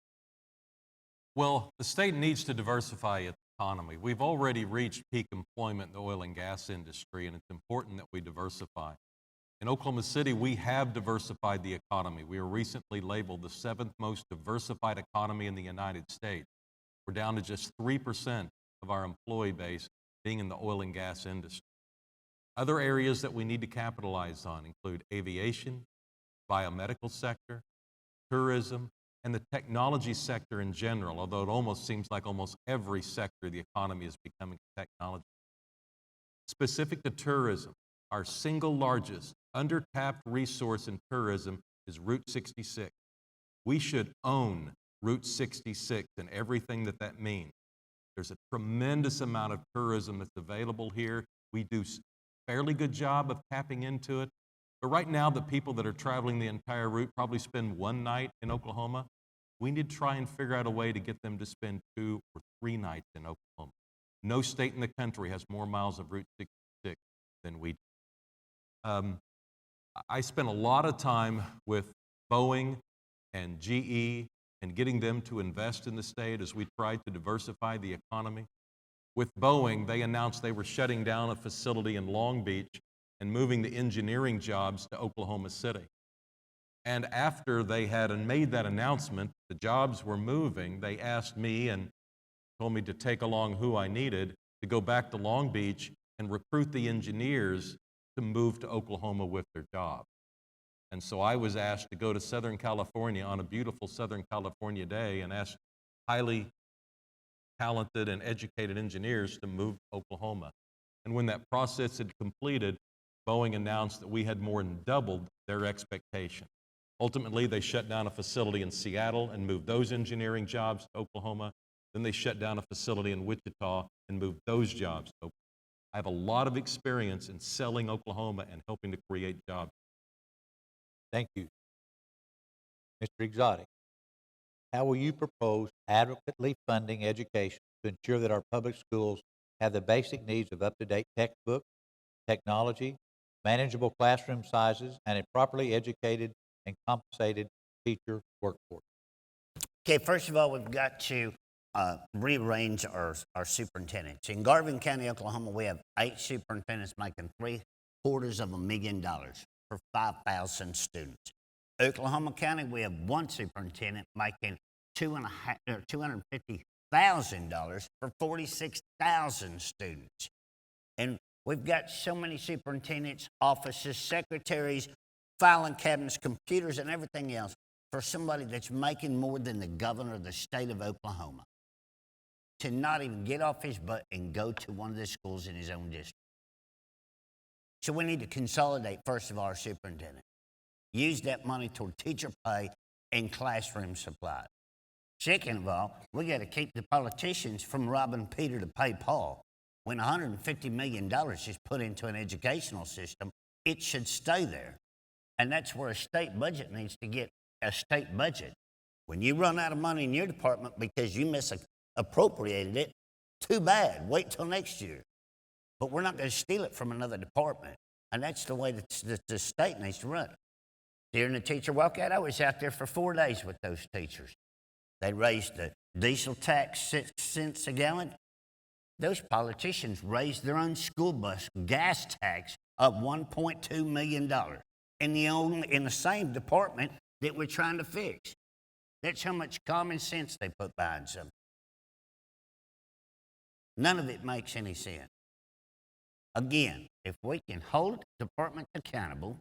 Well, the state needs to diversify its economy. We've already reached peak employment in the oil and gas industry, and it's important that we diversify. In Oklahoma City, we have diversified the economy. We were recently labeled the 7th most diversified economy in the United States. We're down to just 3% of our employee base being in the oil and gas industry. Other areas that we need to capitalize on include aviation, biomedical sector, tourism, and the technology sector in general, although it almost seems like almost every sector of the economy is becoming technology. Specific to tourism, our single largest undertapped resource in tourism is Route 66. We should own Route 66 and everything that that means. There's a tremendous amount of tourism that's available here. We do a fairly good job of tapping into it. But right now, the people that are traveling the entire route probably spend one night in Oklahoma. We need to try and figure out a way to get them to spend 2 or 3 nights in Oklahoma. No state in the country has more miles of Route 66 than we do. I spent a lot of time with Boeing and GE and getting them to invest in the state as we tried to diversify the economy. With Boeing, they announced they were shutting down a facility in Long Beach and moving the engineering jobs to Oklahoma City. And after they had made that announcement, the jobs were moving, they asked me and told me to take along who I needed to go back to Long Beach and recruit the engineers to move to Oklahoma with their job. And so I was asked to go to Southern California on a beautiful Southern California day and ask highly talented and educated engineers to move to Oklahoma. And when that process had completed, Boeing announced that we had more than doubled their expectation. Ultimately, they shut down a facility in Seattle and moved those engineering jobs to Oklahoma. Then they shut down a facility in Wichita and moved those jobs to Oklahoma. I have a lot of experience in selling Oklahoma and helping to create jobs. Thank you. Mr. Exotic, how will you propose adequately funding education to ensure that our public schools have the basic needs of up-to-date textbooks, technology, manageable classroom sizes, and a properly educated and compensated teacher workforce? Okay, first of all, we've got to rearrange our superintendents. In Garvin County, Oklahoma, we have 8 superintendents making $750,000 for 5,000 students. Oklahoma County, we have 1 superintendent making $250,000 for 46,000 students. And we've got so many superintendents, offices, secretaries, filing cabinets, computers, and everything else for somebody that's making more than the governor of the state of Oklahoma to not even get off his butt and go to one of the schools in his own district. So we need to consolidate, first of all, our superintendent. Use that money toward teacher pay and classroom supplies. Second of all, we got to keep the politicians from robbing Peter to pay Paul. When $150 million is put into an educational system, it should stay there. And that's where a state budget needs to get a state budget. When you run out of money in your department because you misappropriated it, too bad. Wait till next year. But we're not going to steal it from another department. And that's the way that the state needs to run. During the teacher walkout, I was out there for 4 days with those teachers. They raised the diesel tax 6 cents a gallon. Those politicians raised their own school bus gas tax of $1.2 million in the same department that we're trying to fix. That's how much common sense they put behind something. None of it makes any sense. Again, if we can hold departments accountable,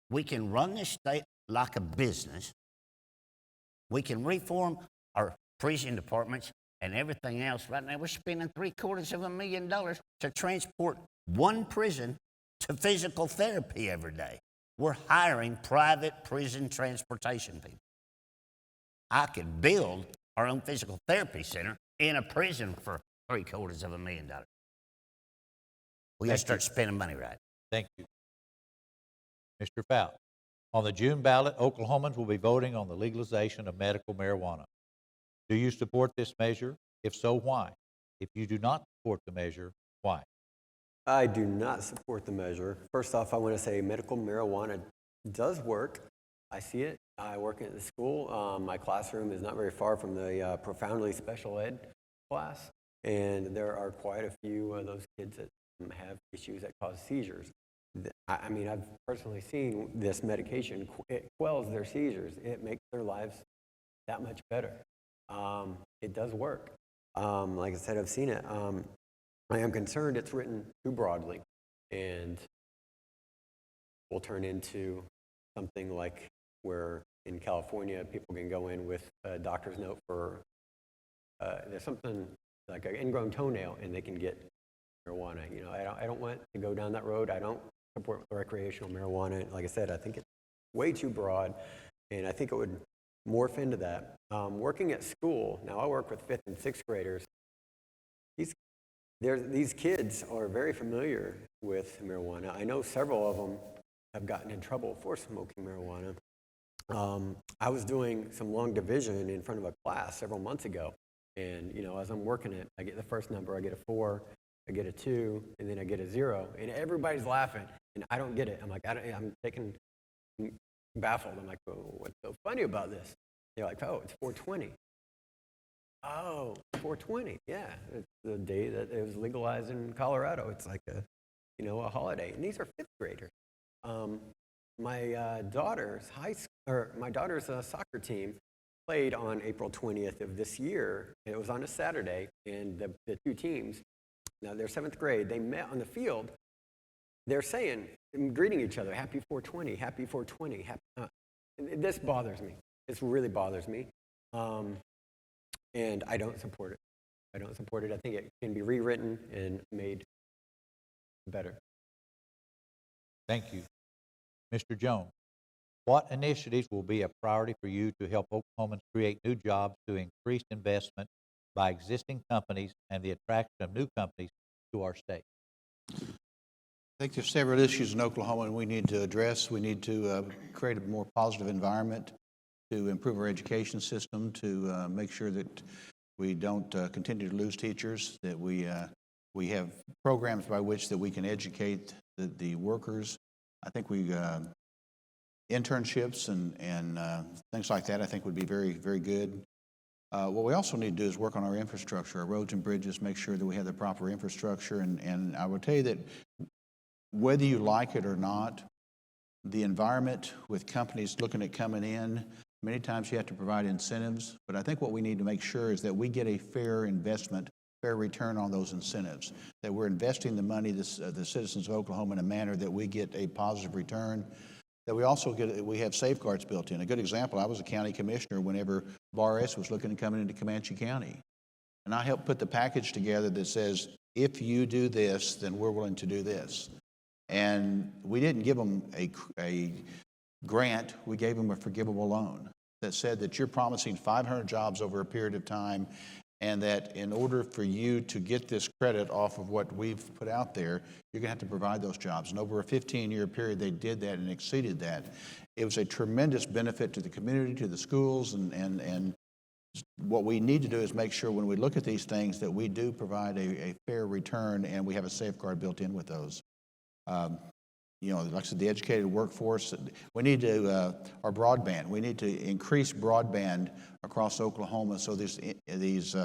we can run this state like a business, we can reform our prison departments and everything else. Right now, we're spending $750,000 to transport 1 prison to physical therapy every day. We're hiring private prison transportation people. I could build our own physical therapy center in a prison for $750,000. We got to start spending money right. Thank you. Mr. Fouch, on the June ballot, Oklahomans will be voting on the legalization of medical marijuana. Do you support this measure? If so, why? If you do not support the measure, why? I do not support the measure. First off, I want to say medical marijuana does work. I see it. I work at the school. My classroom is not very far from the profoundly special ed class, and there are quite a few of those kids that have issues that cause seizures. I mean, I've personally seen this medication. It quells their seizures. It makes their lives that much better. It does work. Like I said, I've seen it. I am concerned it's written too broadly and will turn into something like where in California, people can go in with a doctor's note for, there's something like an ingrown toenail, and they can get marijuana. You know, I don't want to go down that road. I don't support recreational marijuana. Like I said, I think it's way too broad, and I think it would morph into that. Working at school, now I work with 5th and 6th graders. These kids are very familiar with marijuana. I know several of them have gotten in trouble for smoking marijuana. I was doing some long division in front of a class several months ago, and you know, as I'm working it, I get the first number, I get a 4, I get a 2, and then I get a 0, and everybody's laughing, and I don't get it. I'm like, I'm baffled. I'm like, oh, what's so funny about this? They're like, oh, it's 420. Oh, 420, yeah. It's the day that it was legalized in Colorado. It's like a holiday. And these are 5th graders. My daughter's soccer team played on April 20th of this year. It was on a Saturday, and the two teams, now they're 7th grade, they met on the field. They're saying, greeting each other, happy 420, happy 420. This bothers me. This really bothers me. And I don't support it. I don't support it. I think it can be rewritten and made better. Thank you. Mr. Jones, what initiatives will be a priority for you to help Oklahomans create new jobs to increase investment by existing companies and the attraction of new companies to our state? I think there's several issues in Oklahoma we need to address. We need to create a more positive environment to improve our education system, to make sure that we don't continue to lose teachers, that we have programs by which that we can educate the workers. I think internships and things like that I think would be very, very good. What we also need to do is work on our infrastructure, our roads and bridges, make sure that we have the proper infrastructure. And I will tell you that whether you like it or not, the environment with companies looking at coming in, many times you have to provide incentives, but I think what we need to make sure is that we get a fair investment, fair return on those incentives, that we're investing the money, the citizens of Oklahoma, in a manner that we get a positive return, that we have safeguards built in. A good example, I was a county commissioner whenever Bar S was looking at coming into Comanche County, and I helped put the package together that says, if you do this, then we're willing to do this. And we didn't give them a grant, we gave them a forgivable loan that said that you're promising 500 jobs over a period of time, and that in order for you to get this credit off of what we've put out there, you're going to have to provide those jobs. And over a 15-year period, they did that and exceeded that. It was a tremendous benefit to the community, to the schools, and what we need to do is make sure when we look at these things that we do provide a fair return, and we have a safeguard built in with those. Like I said, the educated workforce, we need to, our broadband, we need to increase broadband across Oklahoma so these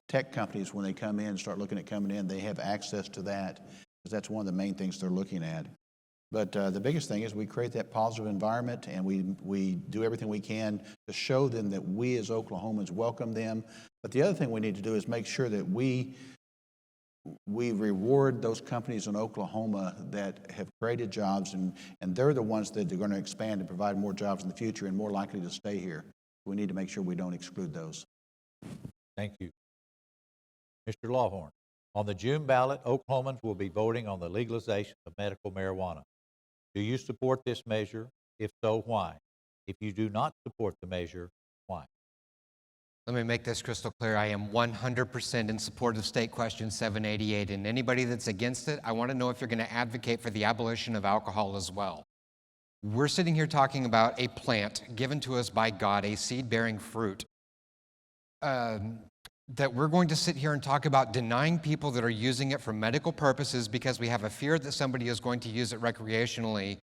tech companies, when they come in, start looking at coming in, they have access to that, because that's one of the main things they're looking at. But the biggest thing is we create that positive environment, and we do everything we can to show them that we as Oklahomans welcome them. But the other thing we need to do is make sure that we reward those companies in Oklahoma that have created jobs, and they're the ones that are going to expand and provide more jobs in the future and more likely to stay here. We need to make sure we don't exclude those. Thank you. Mr. Lawhorn, on the June ballot, Oklahomans will be voting on the legalization of medical marijuana. Do you support this measure? If so, why? If you do not support the measure, why? Let me make this crystal clear. I am 100% in support of State Question 788, and anybody that's against it, I want to know if you're going to advocate for the abolition of alcohol as well. We're sitting here talking about a plant given to us by God, a seed-bearing fruit, that we're going to sit here and talk about denying people that are using it for medical purposes because we have a fear that somebody is going to use it recreationally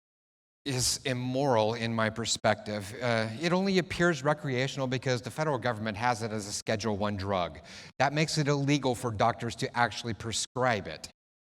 is immoral in my perspective. It only appears recreational because the federal government has it as a Schedule I drug. That makes it illegal for doctors to actually prescribe it.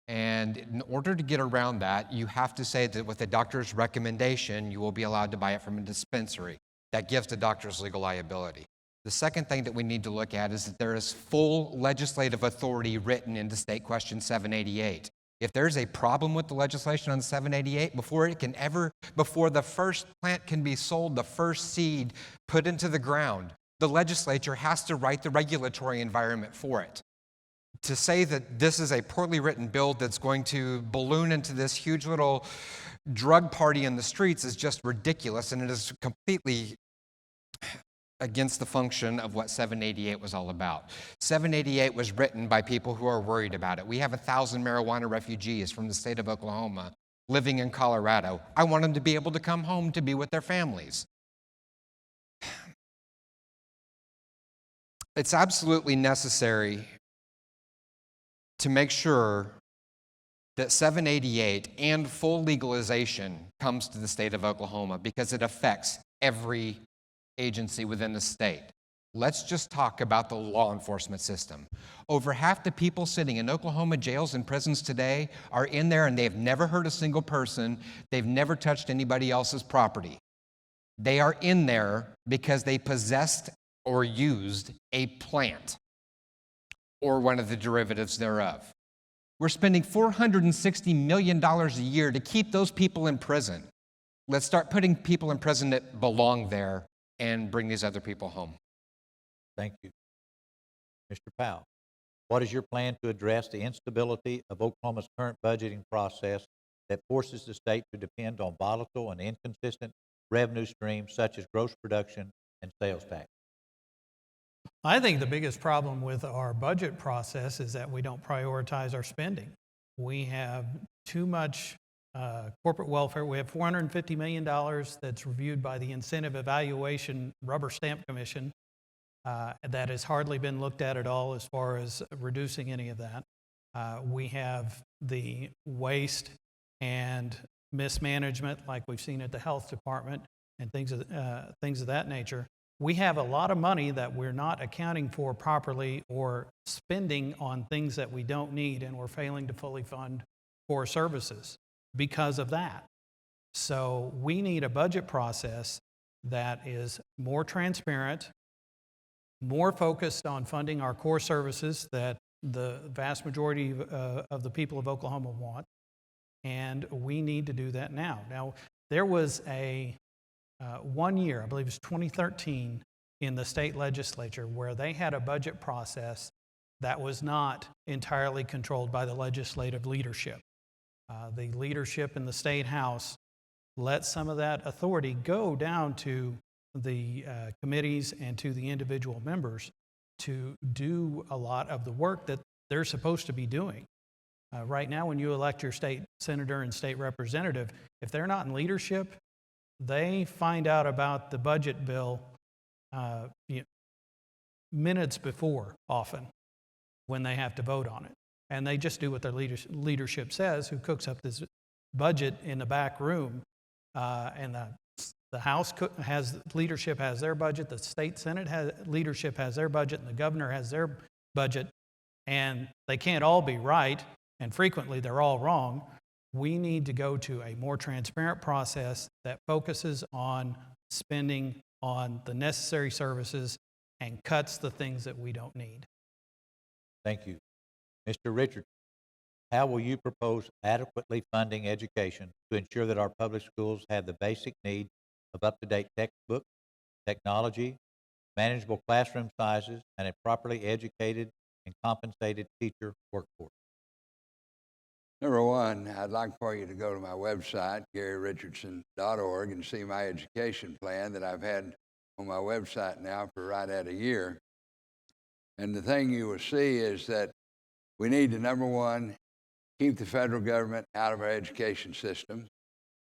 And in order to get around that, you have to say that with a doctor's recommendation, you will be allowed to buy it from a dispensary. That gives the doctors legal liability. The second thing that we need to look at is that there is full legislative authority written into State Question 788. If there's a problem with the legislation on 788, before the first plant can be sold, the first seed put into the ground, the legislature has to write the regulatory environment for it. To say that this is a poorly written bill that's going to balloon into this huge little drug party in the streets is just ridiculous, and it is completely against the function of what 788 was all about. 788 was written by people who are worried about it. We have 1,000 marijuana refugees from the state of Oklahoma living in Colorado. I want them to be able to come home to be with their families. It's absolutely necessary to make sure that 788 and full legalization comes to the state of Oklahoma because it affects every agency within the state. Let's just talk about the law enforcement system. Over half the people sitting in Oklahoma jails and prisons today are in there and they've never hurt a single person. They've never touched anybody else's property. They are in there because they possessed or used a plant or one of the derivatives thereof. We're spending $460 million a year to keep those people in prison. Let's start putting people in prison that belong there and bring these other people home. Thank you. Mr. Powell, what is your plan to address the instability of Oklahoma's current budgeting process that forces the state to depend on volatile and inconsistent revenue streams such as gross production and sales tax? I think the biggest problem with our budget process is that we don't prioritize our spending. We have too much corporate welfare. We have $450 million that's reviewed by the Incentive Evaluation Rubber Stamp Commission that has hardly been looked at all as far as reducing any of that. We have the waste and mismanagement like we've seen at the health department and things of that nature. We have a lot of money that we're not accounting for properly or spending on things that we don't need, and we're failing to fully fund core services because of that. So we need a budget process that is more transparent, more focused on funding our core services that the vast majority of the people of Oklahoma want, and we need to do that now. Now, there was a 1 year, I believe it was 2013, in the state legislature where they had a budget process that was not entirely controlled by the legislative leadership. The leadership in the state house let some of that authority go down to the committees and to the individual members to do a lot of the work that they're supposed to be doing. Right now, when you elect your state senator and state representative, if they're not in leadership, they find out about the budget bill minutes before, often, when they have to vote on it. And they just do what their leadership says, who cooks up this budget in the back room. And the House leadership has their budget, the state Senate leadership has their budget, and the governor has their budget. And they can't all be right, and frequently they're all wrong. We need to go to a more transparent process that focuses on spending on the necessary services and cuts the things that we don't need. Thank you. Mr. Richardson, how will you propose adequately funding education to ensure that our public schools have the basic need of up-to-date textbooks, technology, manageable classroom sizes, and a properly educated and compensated teacher workforce? Number one, I'd like for you to go to my website, GaryRichardson.org, and see my education plan that I've had on my website now for right at a year. And the thing you will see is that we need to, number one, keep the federal government out of our education system.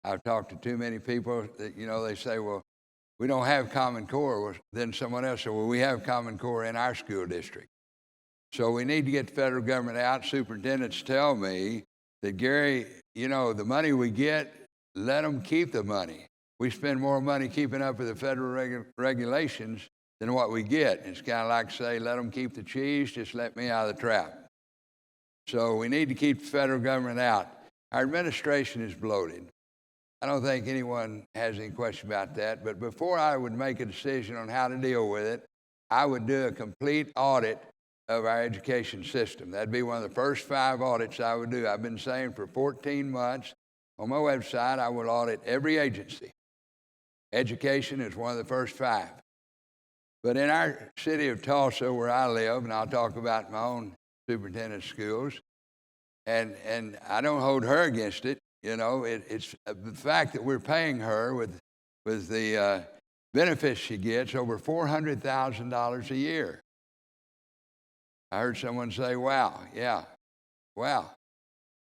I've talked to too many people that, they say, well, we don't have Common Core. Well, then someone else said, well, we have Common Core in our school district. So we need to get the federal government out. Superintendents tell me that, Gary, the money we get, let them keep the money. We spend more money keeping up with the federal regulations than what we get. It's kind of like say, let them keep the cheese, just let me out of the trap. So we need to keep the federal government out. Our administration is bloated. I don't think anyone has any question about that, but before I would make a decision on how to deal with it, I would do a complete audit of our education system. That'd be one of the first 5 audits I would do. I've been saying for 14 months on my website, I will audit every agency. Education is one of the first 5. But in our city of Tulsa, where I live, and I'll talk about my own superintendent schools, and I don't hold her against it. You know, it's the fact that we're paying her with the benefits she gets over $400,000 a year. I heard someone say, wow, yeah, wow.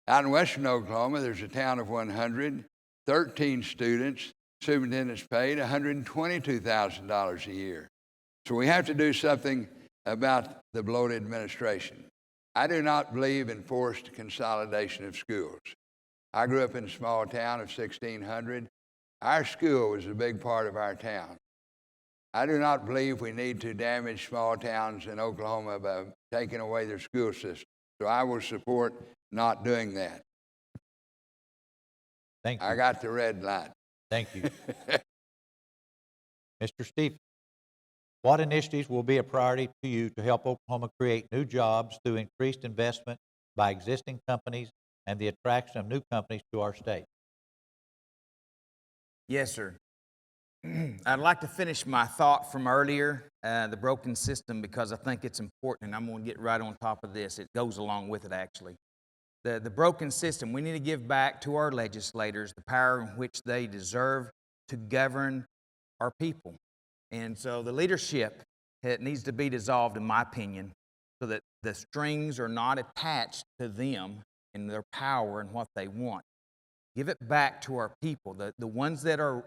Out in western Oklahoma, there's a town of 100, 13 students, superintendent's paid $122,000 a year. So we have to do something about the bloated administration. I do not believe in forced consolidation of schools. I grew up in a small town of 1,600. Our school was a big part of our town. I do not believe we need to damage small towns in Oklahoma by taking away their school system. So I will support not doing that. Thank you. I got the red light. Thank you. Mr. Stevens, what initiatives will be a priority to you to help Oklahoma create new jobs through increased investment by existing companies and the attraction of new companies to our state? Yes, sir. I'd like to finish my thought from earlier, the broken system, because I think it's important, and I'm going to get right on top of this. It goes along with it, actually. The broken system, we need to give back to our legislators the power in which they deserve to govern our people. And so the leadership, it needs to be dissolved, in my opinion, so that the strings are not attached to them and their power and what they want. Give it back to our people, the ones that are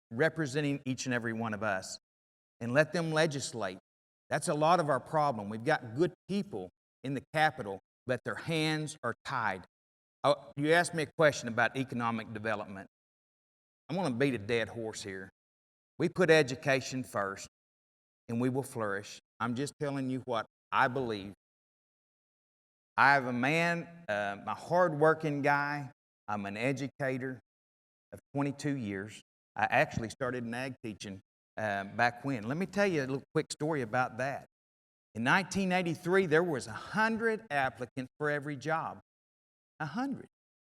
representing each and every one of us, and let them legislate. That's a lot of our problem. We've got good people in the Capitol, but their hands are tied. Oh, you asked me a question about economic development. I'm going to beat a dead horse here. We put education first, and we will flourish. I'm just telling you what I believe. I have a man, a hard-working guy. I'm an educator of 22 years. I actually started in ag teaching back when. Let me tell you a little quick story about that. In 1983, there was 100 applicants for every job. 100.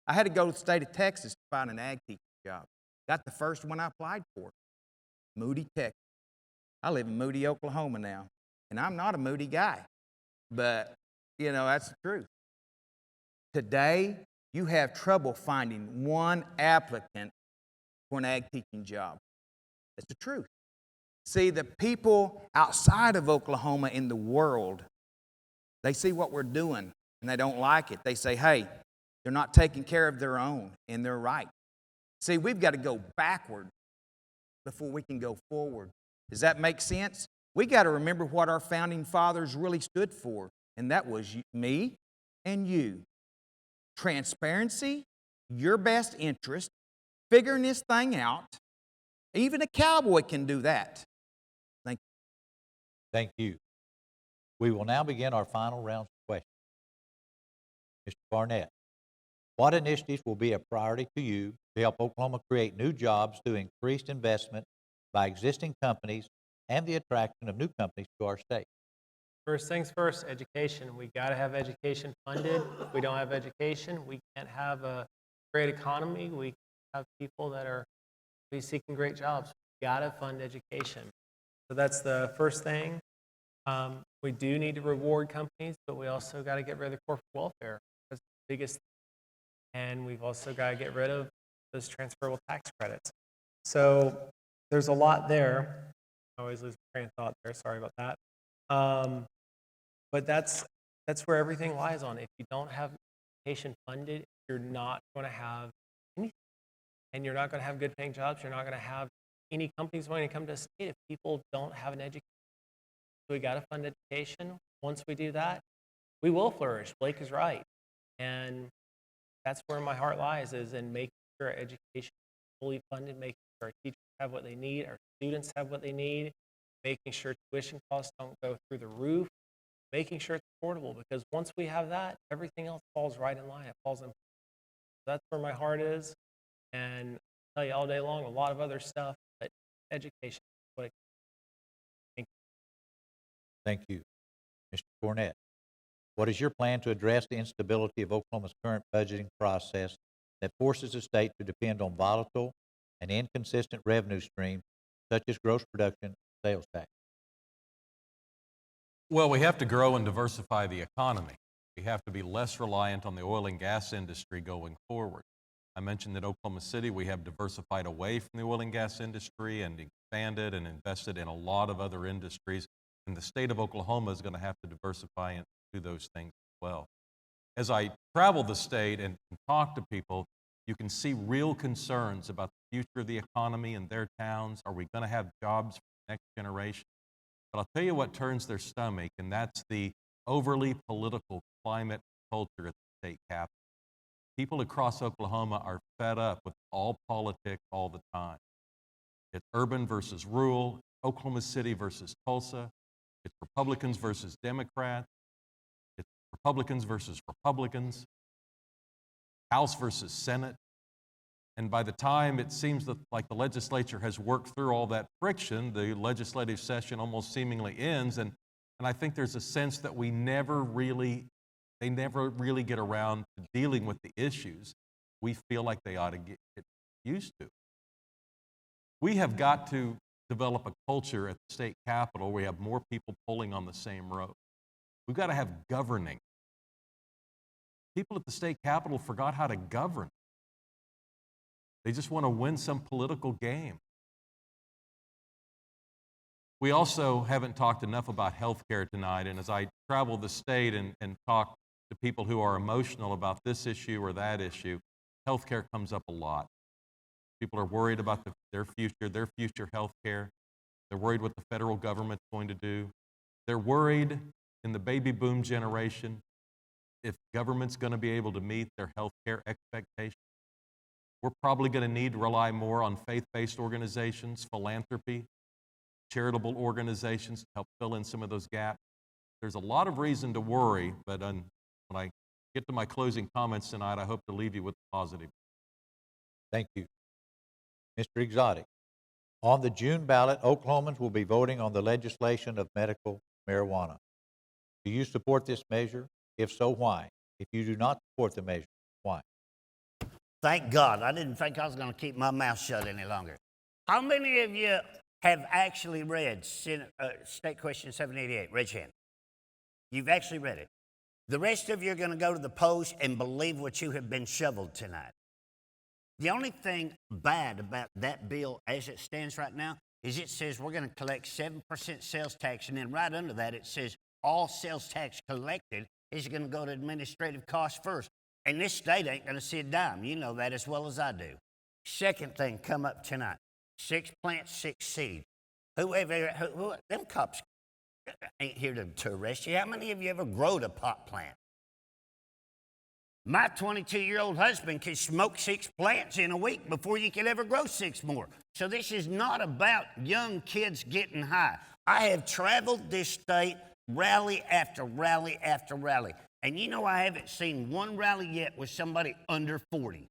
I had to go to the state of Texas to find an ag teaching job. Got the first one I applied for. Moody, Texas. I live in Moody, Oklahoma now. And I'm not a Moody guy. But, you know, that's the truth. Today, you have trouble finding one applicant for an ag teaching job. That's the truth. See, the people outside of Oklahoma in the world, they see what we're doing and they don't like it. They say, hey, they're not taking care of their own, and they're right. See, we've got to go backward before we can go forward. Does that make sense? We got to remember what our founding fathers really stood for, and that was me and you. Transparency, your best interest, figuring this thing out. Even a cowboy can do that. Thank you. Thank you. We will now begin our final round of questions. Mr. Barnett, what initiatives will be a priority to you to help Oklahoma create new jobs through increased investment by existing companies and the attraction of new companies to our state? First things first, education. We got to have education funded. If we don't have education, we can't have a great economy. We have people that are seeking great jobs. We got to fund education. So that's the first thing. We do need to reward companies, but we also got to get rid of the corporate welfare. That's the biggest thing. And we've also got to get rid of those transferable tax credits. So there's a lot there. I always lose my train of thought there. Sorry about that. But that's where everything lies on. If you don't have education funded, you're not going to have anything. And you're not going to have good paying jobs. You're not going to have any companies wanting to come to a state if people don't have an education. So we got to fund education. Once we do that, we will flourish. Blake is right. And that's where my heart lies, is in making sure our education is fully funded, making sure our teachers have what they need, our students have what they need, making sure tuition costs don't go through the roof, making sure it's affordable, because once we have that, everything else falls right in line. It falls in place. That's where my heart is. And I'll tell you all day long a lot of other stuff, but education is what it. Thank you. Mr. Cornett, what is your plan to address the instability of Oklahoma's current budgeting process that forces the state to depend on volatile and inconsistent revenue streams such as gross production and sales tax? Well, we have to grow and diversify the economy. We have to be less reliant on the oil and gas industry going forward. I mentioned that Oklahoma City, we have diversified away from the oil and gas industry and expanded and invested in a lot of other industries. And the state of Oklahoma is going to have to diversify and do those things as well. As I travel the state and talk to people, you can see real concerns about the future of the economy in their towns. Are we going to have jobs for the next generation? But I'll tell you what turns their stomach, and that's the overly political climate culture at the state capitol. People across Oklahoma are fed up with all politics all the time. It's urban versus rural, Oklahoma City versus Tulsa. It's Republicans versus Democrats. It's Republicans versus Republicans. House versus Senate. And by the time it seems that like the legislature has worked through all that friction, the legislative session almost seemingly ends. And I think there's a sense that they never really get around to dealing with the issues we feel like they ought to get used to. We have got to develop a culture at the state capitol where we have more people pulling on the same rope. We've got to have governing. People at the state capitol forgot how to govern. They just want to win some political game. We also haven't talked enough about health care tonight, and as I travel the state and talk to people who are emotional about this issue or that issue, health care comes up a lot. People are worried about their future health care. They're worried what the federal government's going to do. They're worried in the baby boom generation if government's going to be able to meet their health care expectations. We're probably going to need to rely more on faith-based organizations, philanthropy, charitable organizations to help fill in some of those gaps. There's a lot of reason to worry, but when I get to my closing comments tonight, I hope to leave you with positive. Thank you. Mr. Exotic, on the June ballot, Oklahomans will be voting on the legislation of medical marijuana. Do you support this measure? If so, why? If you do not support the measure, why? Thank God. I didn't think I was going to keep my mouth shut any longer. How many of you have actually read State Question 788? Raise your hand. You've actually read it. The rest of you are going to go to the polls and believe what you have been shoveled tonight. The only thing bad about that bill as it stands right now is it says we're going to collect 7% sales tax, and then right under that it says all sales tax collected is going to go to administrative costs first. And this state ain't going to see a dime. You know that as well as I do. Second thing come up tonight. 6 plants, 6 seeds. Them cops ain't here to arrest you. How many of you ever growed a pot plant? My 22-year-old husband could smoke 6 plants in a week before you could ever grow 6 more. So this is not about young kids getting high. I have traveled this state rally after rally after rally. And you know I haven't seen one rally yet with somebody under 40.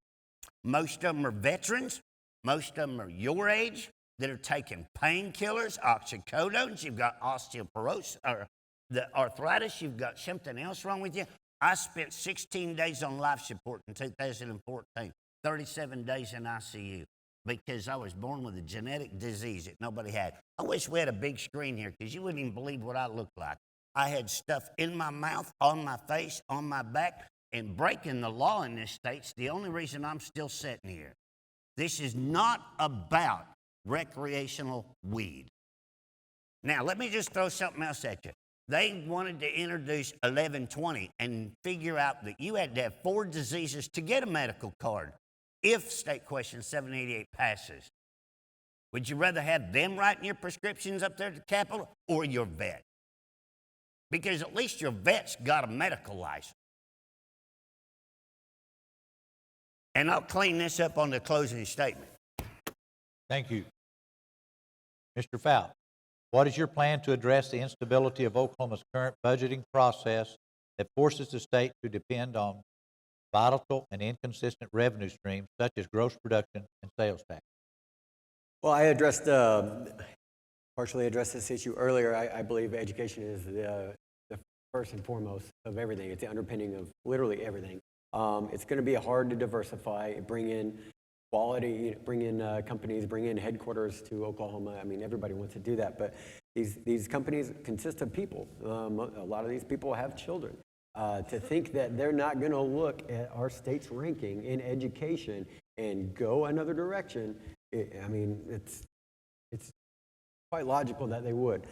Most of them are veterans. Most of them are your age that are taking painkillers, oxycodones. You've got osteoporosis, or the arthritis. You've got something else wrong with you. I spent 16 days on life support in 2014, 37 days in ICU because I was born with a genetic disease that nobody had. I wish we had a big screen here because you wouldn't even believe what I looked like. I had stuff in my mouth, on my face, on my back, and breaking the law in this state's the only reason I'm still sitting here. This is not about recreational weed. Now, let me just throw something else at you. They wanted to introduce 1120 and figure out that you had to have 4 diseases to get a medical card if State Question 788 passes. Would you rather have them writing your prescriptions up there at the Capitol or your vet? Because at least your vet's got a medical license. And I'll clean this up on the closing statement. Thank you. Mr. Fouts, what is your plan to address the instability of Oklahoma's current budgeting process that forces the state to depend on volatile and inconsistent revenue streams such as gross production and sales tax? Well, I partially addressed this issue earlier. I believe education is the first and foremost of everything. It's the underpinning of literally everything. It's going to be hard to diversify, bring in quality, bring in companies, bring in headquarters to Oklahoma. I mean, everybody wants to do that, but these companies consist of people. A lot of these people have children. To think that they're not going to look at our state's ranking in education and go another direction, I mean, it's quite logical that they would.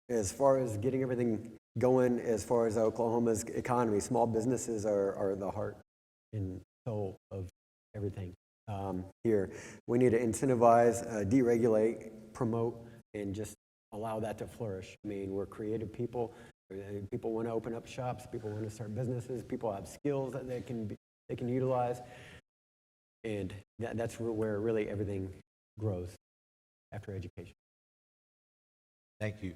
As far as getting everything going, as far as Oklahoma's economy, small businesses are the heart and soul of everything here. We need to incentivize, deregulate, promote, and just allow that to flourish. I mean, we're creative people. People want to open up shops. People want to start businesses. People have skills that they can utilize, and that's where really everything grows after education. Thank you.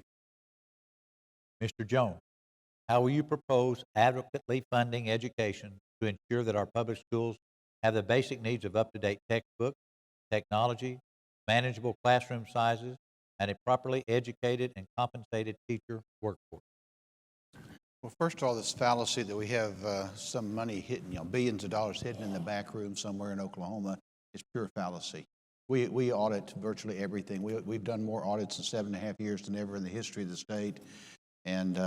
Mr. Jones, how will you propose adequately funding education to ensure that our public schools have the basic needs of up-to-date textbooks, technology, manageable classroom sizes, and a properly educated and compensated teacher workforce? Well, first of all, this fallacy that we have some money hidden, billions of dollars hidden in the back room somewhere in Oklahoma is pure fallacy. We audit virtually everything. We've done more audits in 7.5 years than ever in the history of the state. And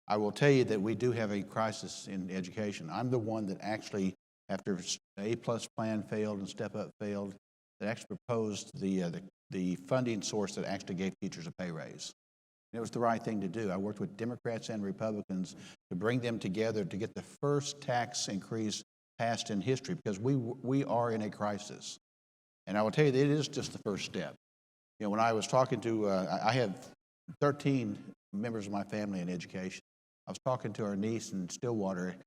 I will tell you that we do have a crisis in education. I'm the one that actually, after the A-plus plan failed and Step Up failed, that actually proposed the funding source that actually gave teachers a pay raise. And it was the right thing to do. I worked with Democrats and Republicans to bring them together to get the first tax increase passed in history, because we are in a crisis. And I will tell you that it is just the first step. When I was talking to, I have 13 members of my family in education. I was talking to our niece in Stillwater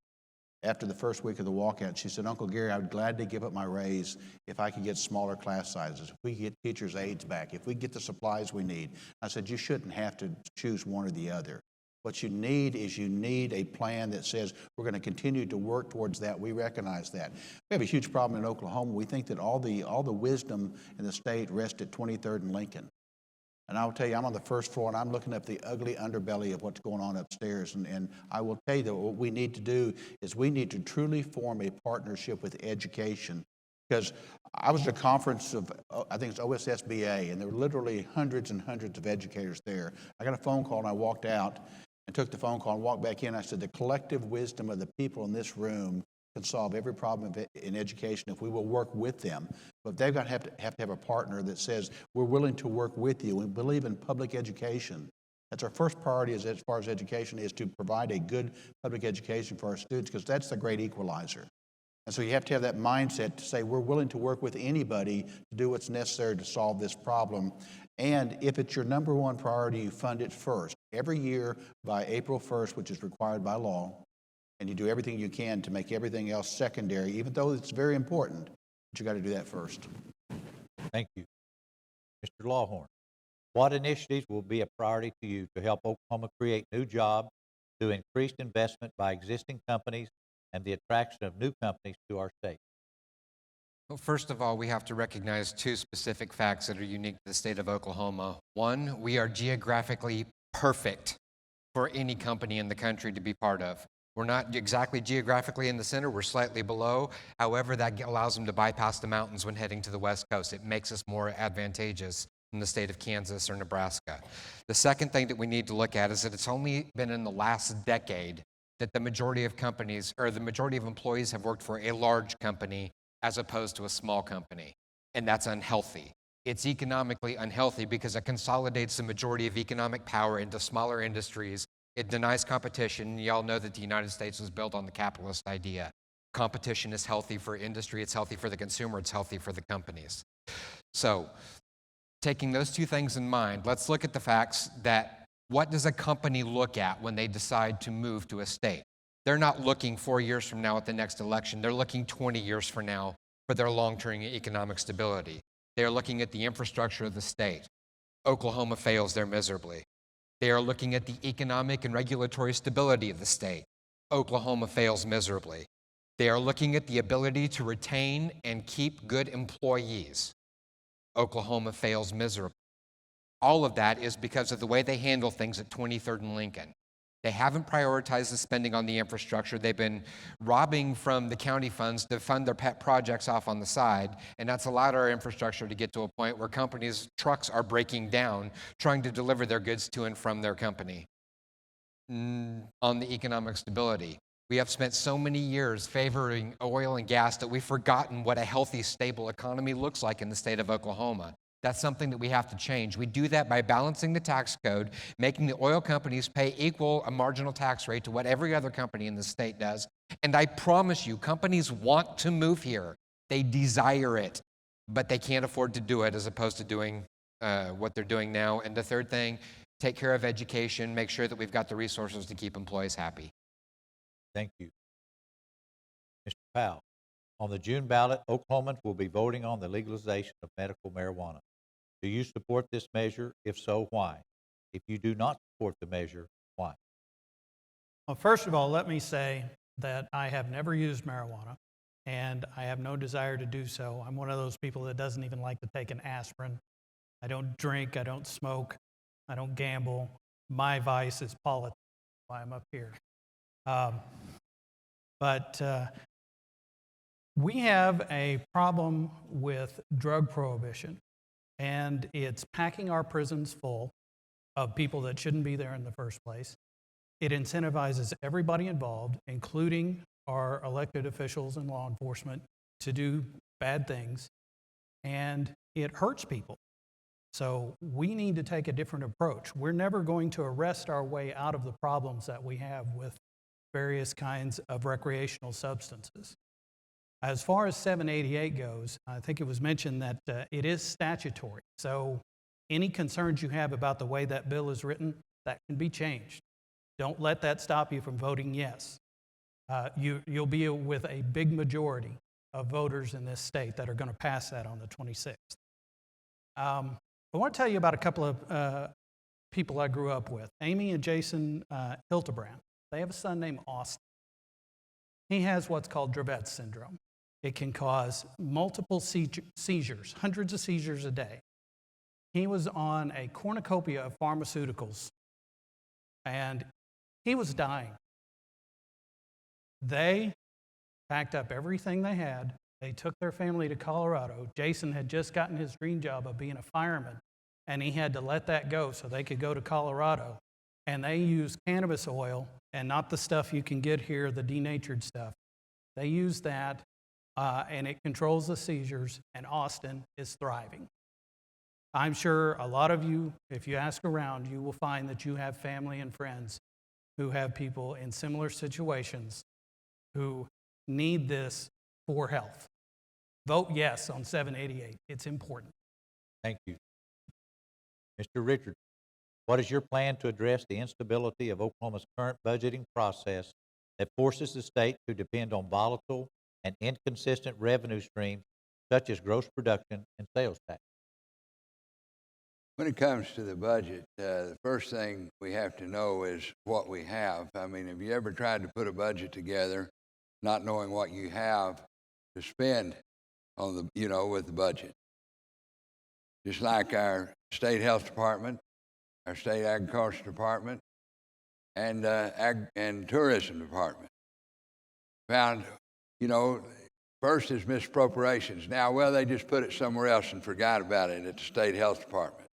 after the first week of the walkout. She said, "Uncle Gary, I would gladly give up my raise if I could get smaller class sizes, if we could get teachers' aides back, if we get the supplies we need." I said, "You shouldn't have to choose one or the other. What you need is a plan that says we're going to continue to work towards that. We recognize that. We have a huge problem in Oklahoma. We think that all the wisdom in the state rests at 23rd and Lincoln. And I'll tell you, I'm on the first floor, and I'm looking up the ugly underbelly of what's going on upstairs. And I will tell you that what we need to do is we need to truly form a partnership with education. Because I was at a conference of, I think it's OSSBA, and there were literally hundreds and hundreds of educators there. I got a phone call, and I walked out and took the phone call and walked back in. I said, the collective wisdom of the people in this room can solve every problem in education if we will work with them. But they've got to have a partner that says, we're willing to work with you. We believe in public education. That's our first priority as far as education, is to provide a good public education for our students, because that's the great equalizer. And so you have to have that mindset to say, we're willing to work with anybody to do what's necessary to solve this problem. And if it's your number one priority, you fund it first. Every year by April 1st, which is required by law, and you do everything you can to make everything else secondary, even though it's very important, but you got to do that first. Thank you. Mr. Lawhorn, what initiatives will be a priority to you to help Oklahoma create new jobs through increased investment by existing companies and the attraction of new companies to our state? Well, first of all, we have to recognize two specific facts that are unique to the state of Oklahoma. One, we are geographically perfect for any company in the country to be part of. We're not exactly geographically in the center, we're slightly below. However, that allows them to bypass the mountains when heading to the West Coast. It makes us more advantageous in the state of Kansas or Nebraska. The second thing that we need to look at is that it's only been in the last decade that the majority of companies, or the majority of employees, have worked for a large company as opposed to a small company. And that's unhealthy. It's economically unhealthy because it consolidates the majority of economic power into smaller industries. It denies competition. Y'all know that the United States was built on the capitalist idea. Competition is healthy for industry, it's healthy for the consumer, it's healthy for the companies. So, taking those two things in mind, let's look at the facts that what does a company look at when they decide to move to a state? They're not looking 4 years from now at the next election. They're looking 20 years from now for their long-term economic stability. They're looking at the infrastructure of the state. Oklahoma fails there miserably. They are looking at the economic and regulatory stability of the state. Oklahoma fails miserably. They are looking at the ability to retain and keep good employees. Oklahoma fails miserably. All of that is because of the way they handle things at 23rd and Lincoln. They haven't prioritized the spending on the infrastructure. They've been robbing from the county funds to fund their pet projects off on the side, and that's allowed our infrastructure to get to a point where companies' trucks are breaking down trying to deliver their goods to and from their company. On the economic stability, we have spent so many years favoring oil and gas that we've forgotten what a healthy, stable economy looks like in the state of Oklahoma. That's something that we have to change. We do that by balancing the tax code, making the oil companies pay equal a marginal tax rate to what every other company in the state does. And I promise you, companies want to move here. They desire it, but they can't afford to do it as opposed to doing what they're doing now. And the third thing, take care of education, make sure that we've got the resources to keep employees happy. Thank you. Mr. Powell, on the June ballot, Oklahomans will be voting on the legalization of medical marijuana. Do you support this measure? If so, why? If you do not support the measure, why? Well, first of all, let me say that I have never used marijuana, and I have no desire to do so. I'm one of those people that doesn't even like to take an aspirin. I don't drink, I don't smoke, I don't gamble. My vice is politics. That's why I'm up here. But we have a problem with drug prohibition, and it's packing our prisons full of people that shouldn't be there in the first place. It incentivizes everybody involved, including our elected officials and law enforcement, to do bad things, and it hurts people. So we need to take a different approach. We're never going to arrest our way out of the problems that we have with various kinds of recreational substances. As far as 788 goes, I think it was mentioned that it is statutory. So any concerns you have about the way that bill is written, that can be changed. Don't let that stop you from voting yes. You'll be with a big majority of voters in this state that are going to pass that on the 26th. I want to tell you about a couple of people I grew up with, Amy and Jason Hildebrand. They have a son named Austin. He has what's called Dravet's syndrome. It can cause multiple seizures, hundreds of seizures a day. He was on a cornucopia of pharmaceuticals, and he was dying. They packed up everything they had. They took their family to Colorado. Jason had just gotten his dream job of being a fireman, and he had to let that go so they could go to Colorado. And they used cannabis oil, and not the stuff you can get here, the denatured stuff. They use that, and it controls the seizures, and Austin is thriving. I'm sure a lot of you, if you ask around, you will find that you have family and friends who have people in similar situations who need this for health. Vote yes on 788. It's important. Thank you. Mr. Richard, what is your plan to address the instability of Oklahoma's current budgeting process that forces the state to depend on volatile and inconsistent revenue streams such as gross production and sales tax? When it comes to the budget, the first thing we have to know is what we have. I mean, have you ever tried to put a budget together not knowing what you have to spend on the, with the budget? Just like our state health department, our state agriculture department, and tourism department. Found, first is misappropriations. Now, they just put it somewhere else and forgot about it at the state health department.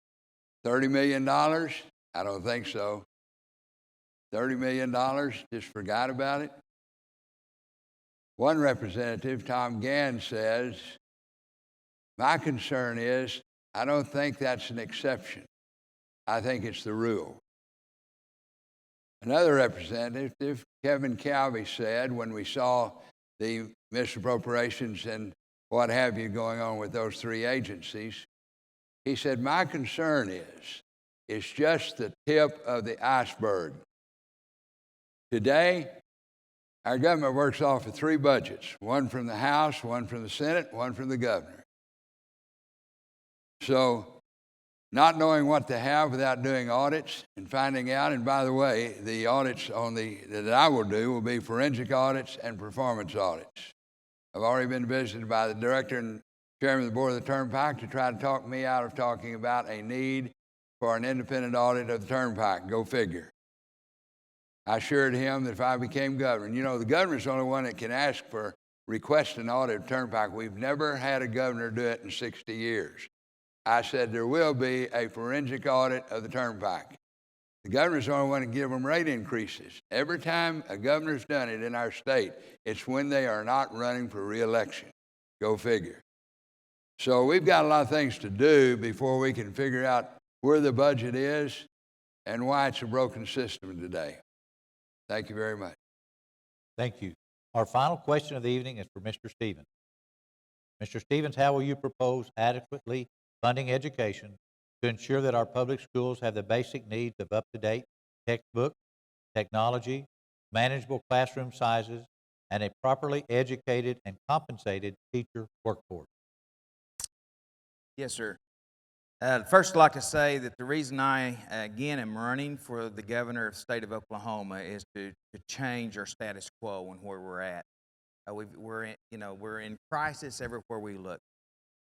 $30 million? I don't think so. $30 million, just forgot about it. One representative, Tom Gann, says, my concern is I don't think that's an exception. I think it's the rule. Another representative, Kevin Calvey, said when we saw the misappropriations and what have you going on with those three agencies, he said, my concern is it's just the tip of the iceberg. Today, our government works off of three budgets, one from the House, one from the Senate, one from the governor. So, not knowing what to have without doing audits and finding out, and by the way, the audits that I will do will be forensic audits and performance audits. I've already been visited by the director and chairman of the board of the Turnpike to try to talk me out of talking about a need for an independent audit of the Turnpike. Go figure. I assured him that if I became governor, and you know, the governor's the only one that can ask for, request an audit of turnpike. We've never had a governor do it in 60 years. I said there will be a forensic audit of the turnpike. The governor's the only one to give them rate increases. Every time a governor's done it in our state, it's when they are not running for re-election. Go figure. So we've got a lot of things to do before we can figure out where the budget is and why it's a broken system today. Thank you very much. Thank you. Our final question of the evening is for Mr. Stevens. Mr. Stevens, how will you propose adequately funding education to ensure that our public schools have the basic needs of up-to-date textbooks, technology, manageable classroom sizes, and a properly educated and compensated teacher workforce? Yes, sir. First, I'd like to say that the reason I, again, am running for the governor of the state of Oklahoma is to change our status quo and where we're at. We're in crisis everywhere we look.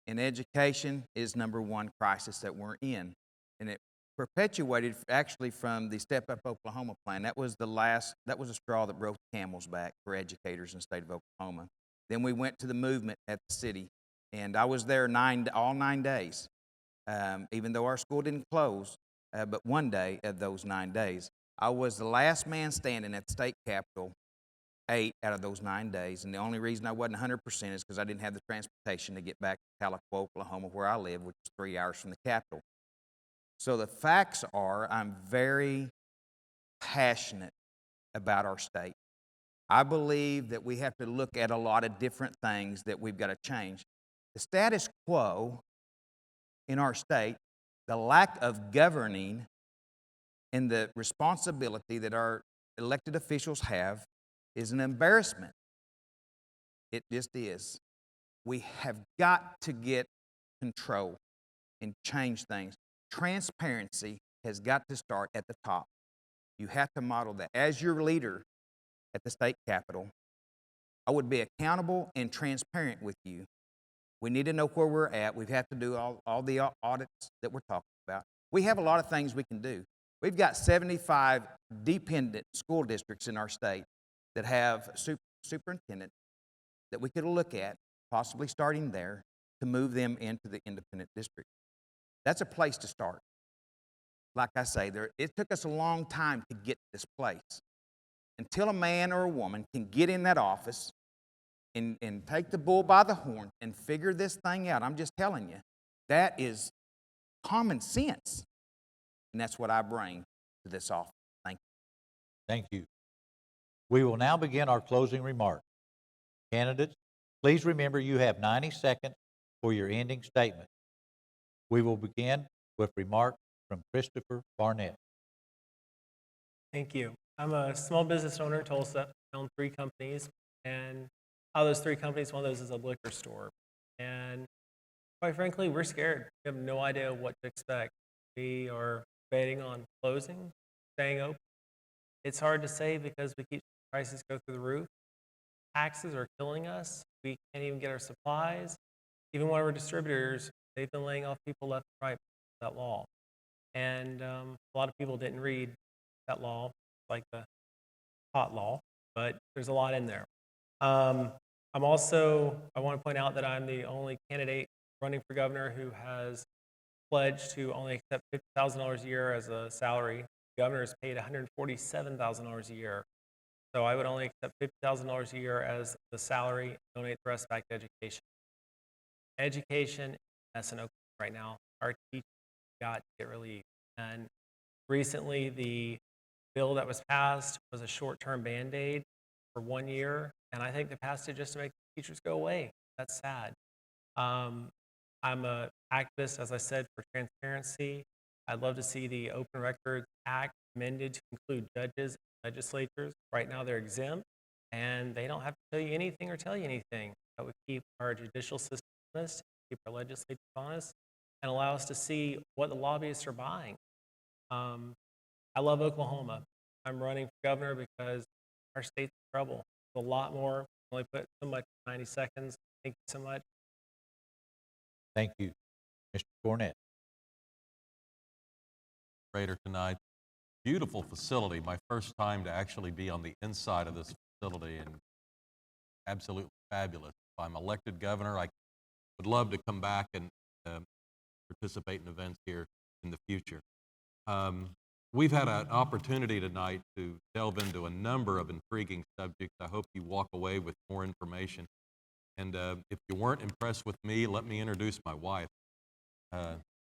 And education is number one crisis that we're in. And it perpetuated actually from the Step Up Oklahoma plan. That was a straw that broke the camel's back for educators in the state of Oklahoma. Then we went to the movement at the city, and I was there all 9 days. Even though our school didn't close, but one day of those 9 days, I was the last man standing at the state capitol 8 out of those 9 days, and the only reason I wasn't 100% is because I didn't have the transportation to get back to Tahlequah, Oklahoma, where I live, which is 3 hours from the Capitol. So the facts are, I'm very passionate about our state. I believe that we have to look at a lot of different things that we've got to change. The status quo in our state, the lack of governing and the responsibility that our elected officials have is an embarrassment. It just is. We have got to get control and change things. Transparency has got to start at the top. You have to model that. As your leader at the state capitol, I would be accountable and transparent with you. We need to know where we're at. We have to do all the audits that we're talking about. We have a lot of things we can do. We've got 75 dependent school districts in our state that have superintendents that we could look at, possibly starting there, to move them into the independent district. That's a place to start. Like I say, it took us a long time to get to this place. Until a man or a woman can get in that office and take the bull by the horn and figure this thing out, I'm just telling you, that is common sense. And that's what I bring to this office. Thank you. Thank you. We will now begin our closing remarks. Candidates, please remember you have 90 seconds for your ending statement. We will begin with remarks from Christopher Barnett. Thank you. I'm a small business owner in Tulsa. I own 3 companies, and out of those 3 companies, one of those is a liquor store. And quite frankly, we're scared. We have no idea what to expect. We are debating on closing, staying open. It's hard to say because we keep prices go through the roof. Taxes are killing us. We can't even get our supplies. Even one of our distributors, they've been laying off people left and right because of that law. And a lot of people didn't read that law, like the hot law, but there's a lot in there. I want to point out that I'm the only candidate running for governor who has pledged to only accept $50,000 a year as a salary. The governor is paid $147,000 a year. So I would only accept $50,000 a year as the salary and donate the rest back to education. Education is a mess in Oklahoma right now. Our teachers got to get relief. And recently, the bill that was passed was a short-term Band-Aid for 1 year. And I think they passed it just to make teachers go away. That's sad. I'm an activist, as I said, for transparency. I'd love to see the Open Records Act amended to include judges and legislatures. Right now they're exempt, and they don't have to tell you anything or tell you anything. That would keep our judicial system honest, keep our legislators honest, and allow us to see what the lobbyists are buying. I love Oklahoma. I'm running for governor because our state's in trouble. A lot more. Only put so much in 90 seconds. Thank you so much. Thank you. Mr. Cornett. Tonight. beautiful facility. My first time to actually be on the inside of this facility, and absolutely fabulous. If I'm elected governor, I would love to come back and participate in events here in the future. We've had an opportunity tonight to delve into a number of intriguing subjects. I hope you walk away with more information. And if you weren't impressed with me, let me introduce my wife.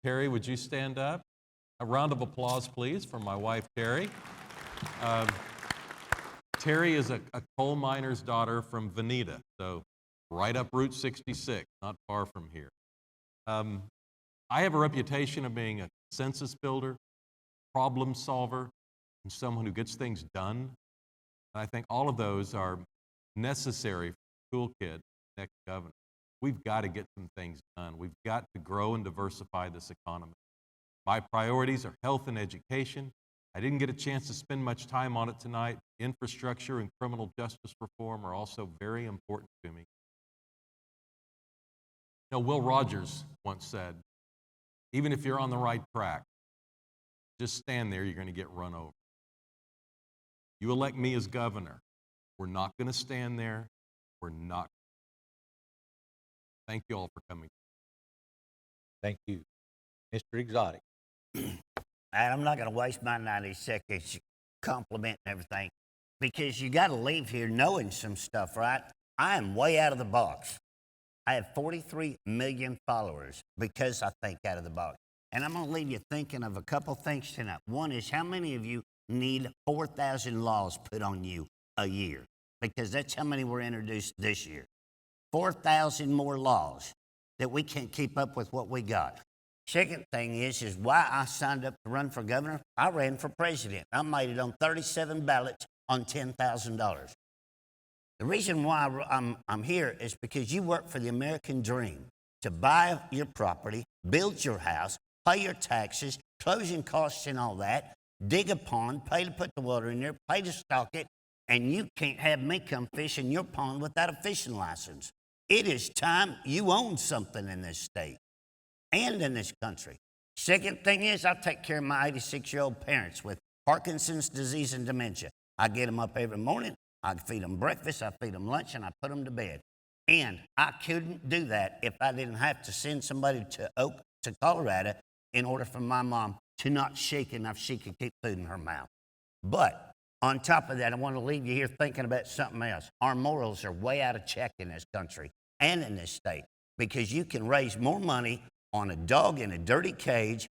Terry, would you stand up? A round of applause, please, for my wife, Terry. Terry is a coal miner's daughter from Veneta, so right up Route 66, not far from here. I have a reputation of being a census builder, problem solver, and someone who gets things done. And I think all of those are necessary for toolkit next governor. We've got to get some things done. We've got to grow and diversify this economy. My priorities are health and education. I didn't get a chance to spend much time on it tonight. Infrastructure and criminal justice reform are also very important to me. You know, Will Rogers once said, even if you're on the right track, just stand there, you're going to get run over. You elect me as governor, we're not going to stand there, we're not. Thank you all for coming. Thank you. Mr. Exotic. And I'm not going to waste my 90 seconds complimenting everything, because you got to leave here knowing some stuff, right? I am way out of the box. I have 43 million followers because I think out of the box. And I'm going to leave you thinking of a couple things tonight. One is, how many of you need 4,000 laws put on you a year? Because that's how many were introduced this year. 4,000 more laws that we can't keep up with what we got. Second thing is why I signed up to run for governor. I ran for president. I made it on 37 ballots on $10,000. The reason why I'm here is because you work for the American dream, to buy your property, build your house, pay your taxes, closing costs and all that, dig a pond, pay to put the water in there, pay to stock it, and you can't have me come fish in your pond without a fishing license. It is time you own something in this state and in this country. Second thing is, I take care of my 86-year-old parents with Parkinson's disease and dementia. I get them up every morning, I feed them breakfast, I feed them lunch, and I put them to bed. And I couldn't do that if I didn't have to send somebody to Colorado in order for my mom to not shake enough she could keep food in her mouth. But on top of that, I want to leave you here thinking about something else. Our morals are way out of check in this country and in this state, because you can raise more money on a dog in a dirty cage,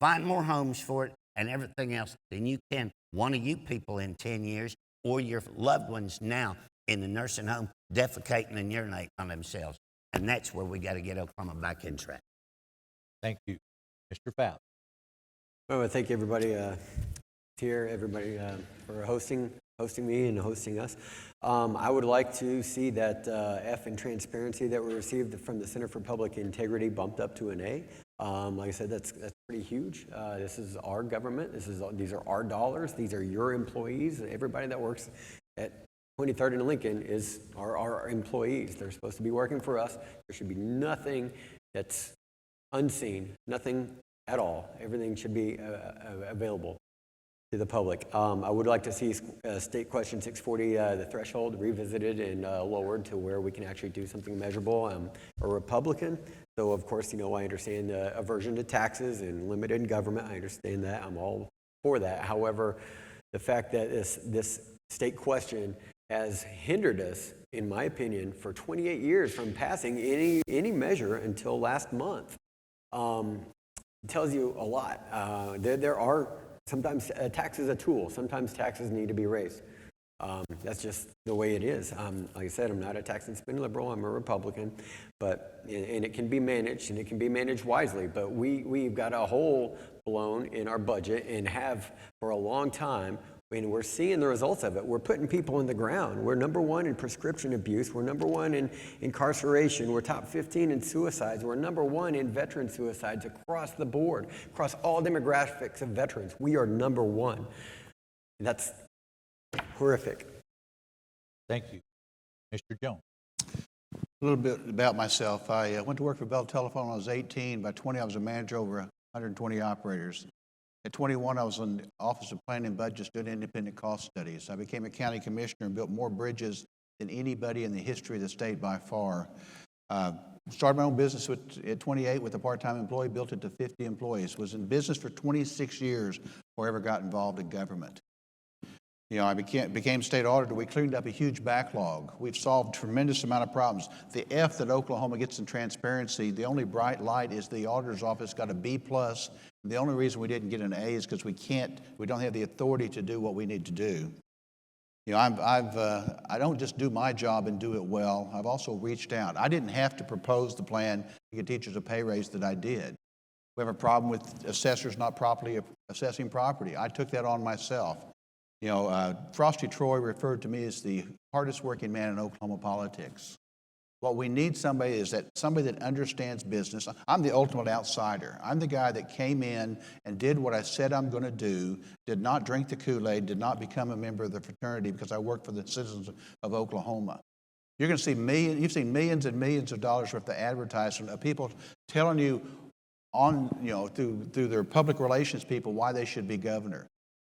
find more homes for it, and everything else than you can one of you people in 10 years, or your loved ones now in the nursing home defecating and urinating on themselves. And that's where we got to get Oklahoma back in track. Thank you. Mr. Fouts. Well, thank everybody here, everybody for hosting me and hosting us. I would like to see that F in transparency that we received from the Center for Public Integrity bumped up to an A. Like I said, that's pretty huge. This is our government. These are our dollars. These are your employees. Everybody that works at 23rd and Lincoln is our employees. They're supposed to be working for us. There should be nothing that's unseen, nothing at all. Everything should be available to the public. I would like to see State Question 640, the threshold, revisited and lowered to where we can actually do something measurable. I'm a Republican, so of course, I understand aversion to taxes and limited government. I understand that. I'm all for that. However, the fact that this state question has hindered us, in my opinion, for 28 years from passing any measure until last month, tells you a lot. There are sometimes tax is a tool. Sometimes taxes need to be raised. That's just the way it is. Like I said, I'm not a tax and spend liberal. I'm a Republican, and it can be managed, and it can be managed wisely. But we've got a hole blown in our budget and have for a long time. And we're seeing the results of it. We're putting people in the ground. We're number one in prescription abuse. We're number one in incarceration. We're top 15 in suicides. We're number one in veteran suicides across the board, across all demographics of veterans. We are number one. That's horrific. Thank you. Mr. Jones. A little bit about myself. I went to work for Bell Telephone when I was 18. By 20, I was a manager over 120 operators. At 21, I was in the Office of Planning and Budgets doing independent cost studies. I became a county commissioner and built more bridges than anybody in the history of the state by far. Started my own business at 28 with a part-time employee, built it to 50 employees. Was in business for 26 years before I ever got involved in government. You know, I became state auditor. We cleaned up a huge backlog. We've solved a tremendous amount of problems. The F that Oklahoma gets in transparency, the only bright light is the auditor's office got a B+. The only reason we didn't get an A is because we don't have the authority to do what we need to do. You know, I don't just do my job and do it well. I've also reached out. I didn't have to propose the plan to get teachers a pay raise that I did. We have a problem with assessors not properly assessing property. I took that on myself. You know, Frosty Troy referred to me as the hardest working man in Oklahoma politics. What we need somebody that understands business. I'm the ultimate outsider. I'm the guy that came in and did what I said I'm going to do, did not drink the Kool-Aid, did not become a member of the fraternity because I work for the citizens of Oklahoma. You're going to see you've seen millions and millions of dollars worth of advertisement of people telling you through their public relations people why they should be governor.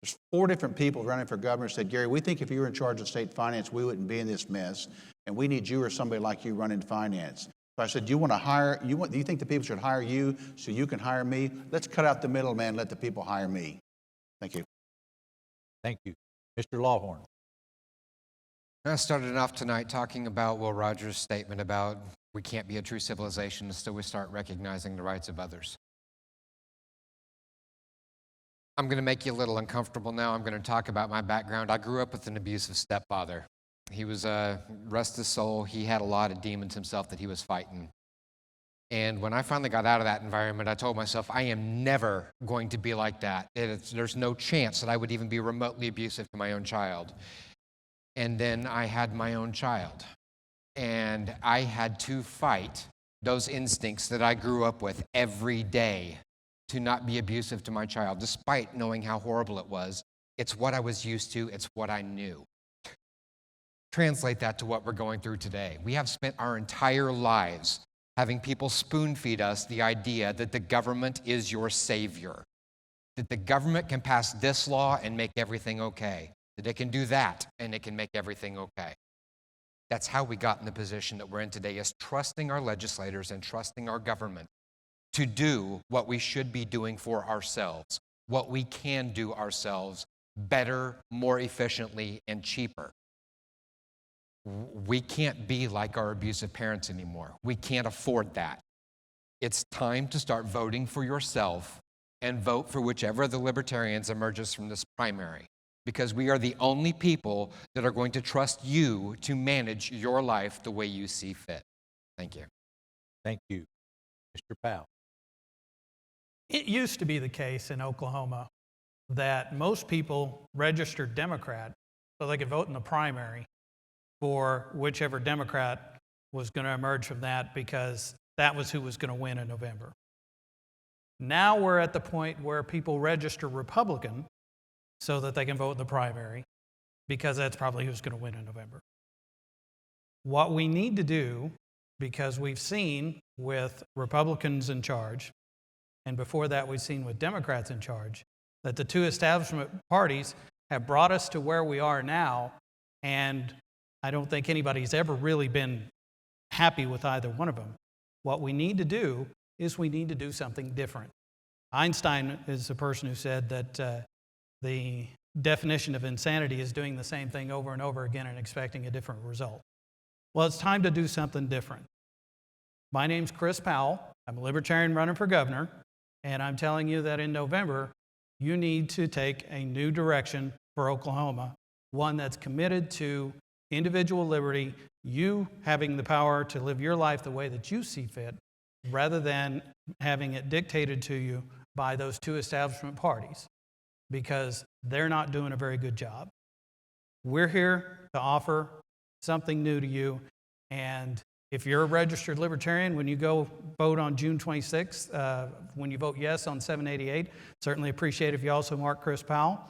There's 4 different people running for governor said, Gary, we think if you were in charge of state finance, we wouldn't be in this mess, and we need you or somebody like you running finance. So I said, do you think the people should hire you so you can hire me? Let's cut out the middleman, let the people hire me. Thank you. Thank you. Mr. Lawhorn. I started off tonight talking about Will Rogers' statement about we can't be a true civilization until we start recognizing the rights of others. I'm going to make you a little uncomfortable now. I'm going to talk about my background. I grew up with an abusive stepfather. He was, rest his soul, he had a lot of demons himself that he was fighting. And when I finally got out of that environment, I told myself, I am never going to be like that. There's no chance that I would even be remotely abusive to my own child. And then I had my own child. And I had to fight those instincts that I grew up with every day to not be abusive to my child, despite knowing how horrible it was. It's what I was used to. It's what I knew. Translate that to what we're going through today. We have spent our entire lives having people spoon-feed us the idea that the government is your savior, that the government can pass this law and make everything okay, that it can do that and it can make everything okay. That's how we got in the position that we're in today, is trusting our legislators and trusting our government to do what we should be doing for ourselves, what we can do ourselves better, more efficiently, and cheaper. We can't be like our abusive parents anymore. We can't afford that. It's time to start voting for yourself and vote for whichever of the libertarians emerges from this primary, because we are the only people that are going to trust you to manage your life the way you see fit. Thank you. Thank you. Mr. Powell. It used to be the case in Oklahoma that most people registered Democrat so they could vote in the primary for whichever Democrat was going to emerge from that, because that was who was going to win in November. Now we're at the point where people register Republican so that they can vote in the primary, because that's probably who's going to win in November. What we need to do, because we've seen with Republicans in charge, and before that we've seen with Democrats in charge, that the two establishment parties have brought us to where we are now, and I don't think anybody's ever really been happy with either one of them. What we need to do is we need to do something different. Einstein is the person who said that the definition of insanity is doing the same thing over and over again and expecting a different result. Well, it's time to do something different. My name's Chris Powell. I'm a libertarian running for governor, and I'm telling you that in November, you need to take a new direction for Oklahoma, one that's committed to individual liberty, you having the power to live your life the way that you see fit, rather than having it dictated to you by those two establishment parties, because they're not doing a very good job. We're here to offer something new to you, and if you're a registered libertarian, when you go vote on June 26th, when you vote yes on 788, certainly appreciate if you also mark Chris Powell.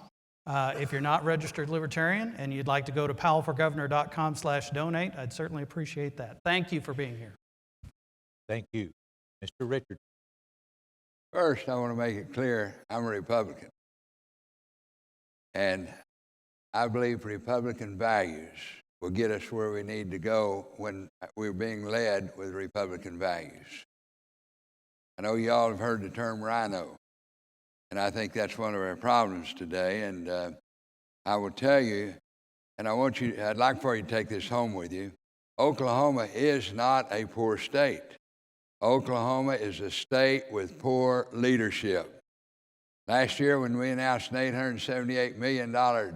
If you're not registered libertarian and you'd like to go to powellforgovernor.com/donate, I'd certainly appreciate that. Thank you for being here. Thank you. Mr. Richard. First, I want to make it clear I'm a Republican. And I believe Republican values will get us where we need to go when we're being led with Republican values. I know you all have heard the term rhino, and I think that's one of our problems today. And I will tell you, and I'd like for you to take this home with you, Oklahoma is not a poor state. Oklahoma is a state with poor leadership. Last year, when we announced an $878 million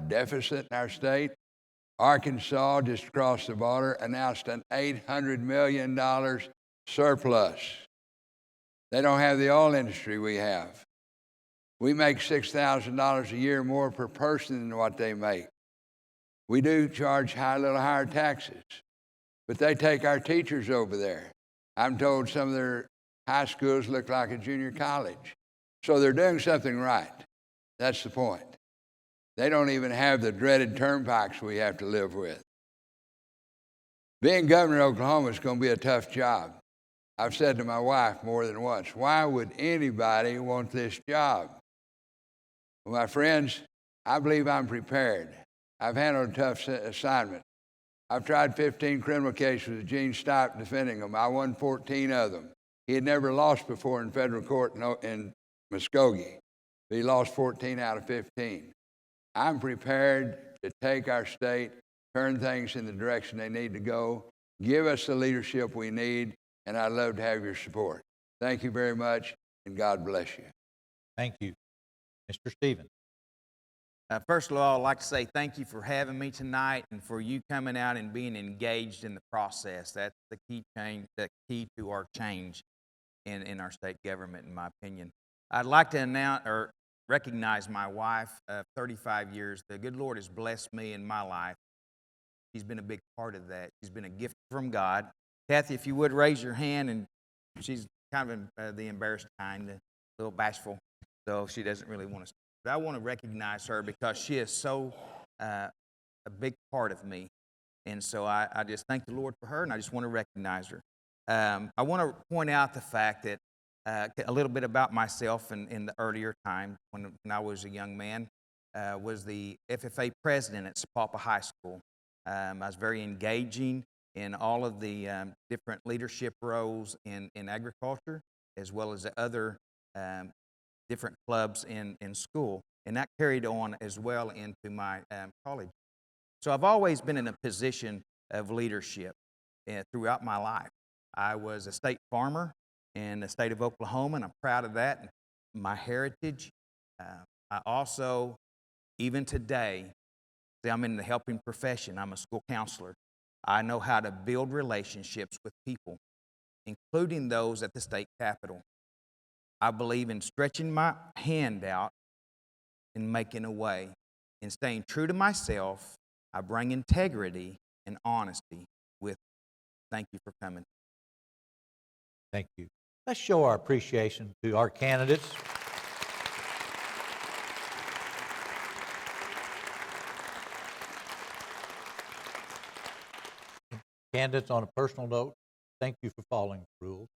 deficit in our state, Arkansas, just across the border, announced an $800 million surplus. They don't have the oil industry we have. We make $6,000 a year more per person than what they make. We do charge a little higher taxes, but they take our teachers over there. I'm told some of their high schools look like a junior college. So they're doing something right. That's the point. They don't even have the dreaded turnpikes we have to live with. Being governor of Oklahoma is going to be a tough job. I've said to my wife more than once, why would anybody want this job? Well, my friends, I believe I'm prepared. I've handled a tough assignment. I've tried 15 criminal cases with Gene Stipe defending them. I won 14 of them. He had never lost before in federal court in Muskogee, but he lost 14 out of 15. I'm prepared to take our state, turn things in the direction they need to go, give us the leadership we need, and I'd love to have your support. Thank you very much, and God bless you. Thank you. Mr. Stevens. First of all, I'd like to say thank you for having me tonight and for you coming out and being engaged in the process. That's the key change, the key to our change in our state government, in my opinion. I'd like to recognize my wife of 35 years. The good Lord has blessed me in my life. She's been a big part of that. She's been a gift from God. Kathy, if you would raise your hand, and she's kind of the embarrassed kind, a little bashful, so she doesn't really want to. But I want to recognize her because she is so a big part of me. And so I just thank the Lord for her, and I just want to recognize her. I want to point out the fact that a little bit about myself in the earlier time when I was a young man, was the FFA president at Sapulpa High School. I was very engaging in all of the different leadership roles in agriculture, as well as the other different clubs in school, and that carried on as well into my college. So I've always been in a position of leadership throughout my life. I was a state farmer in the state of Oklahoma, and I'm proud of that, my heritage. I also, even today, see, I'm in the helping profession. I'm a school counselor. I know how to build relationships with people, including those at the state capitol. I believe in stretching my hand out and making a way. In staying true to myself, I bring integrity and honesty with me. Thank you for coming. Thank you. Let's show our appreciation to our candidates. Candidates, on a personal note, thank you for following the rules.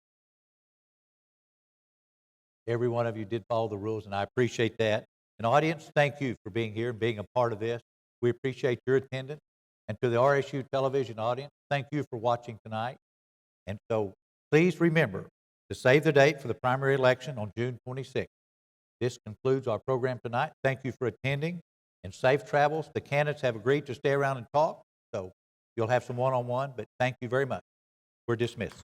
Every one of you did follow the rules, and I appreciate that. And audience, thank you for being here and being a part of this. We appreciate your attendance. And to the RSU television audience, thank you for watching tonight. And so please remember to save the date for the primary election on June 26th. This concludes our program tonight. Thank you for attending, and safe travels. The candidates have agreed to stay around and talk, so you'll have some one-on-one, but thank you very much. We're dismissed.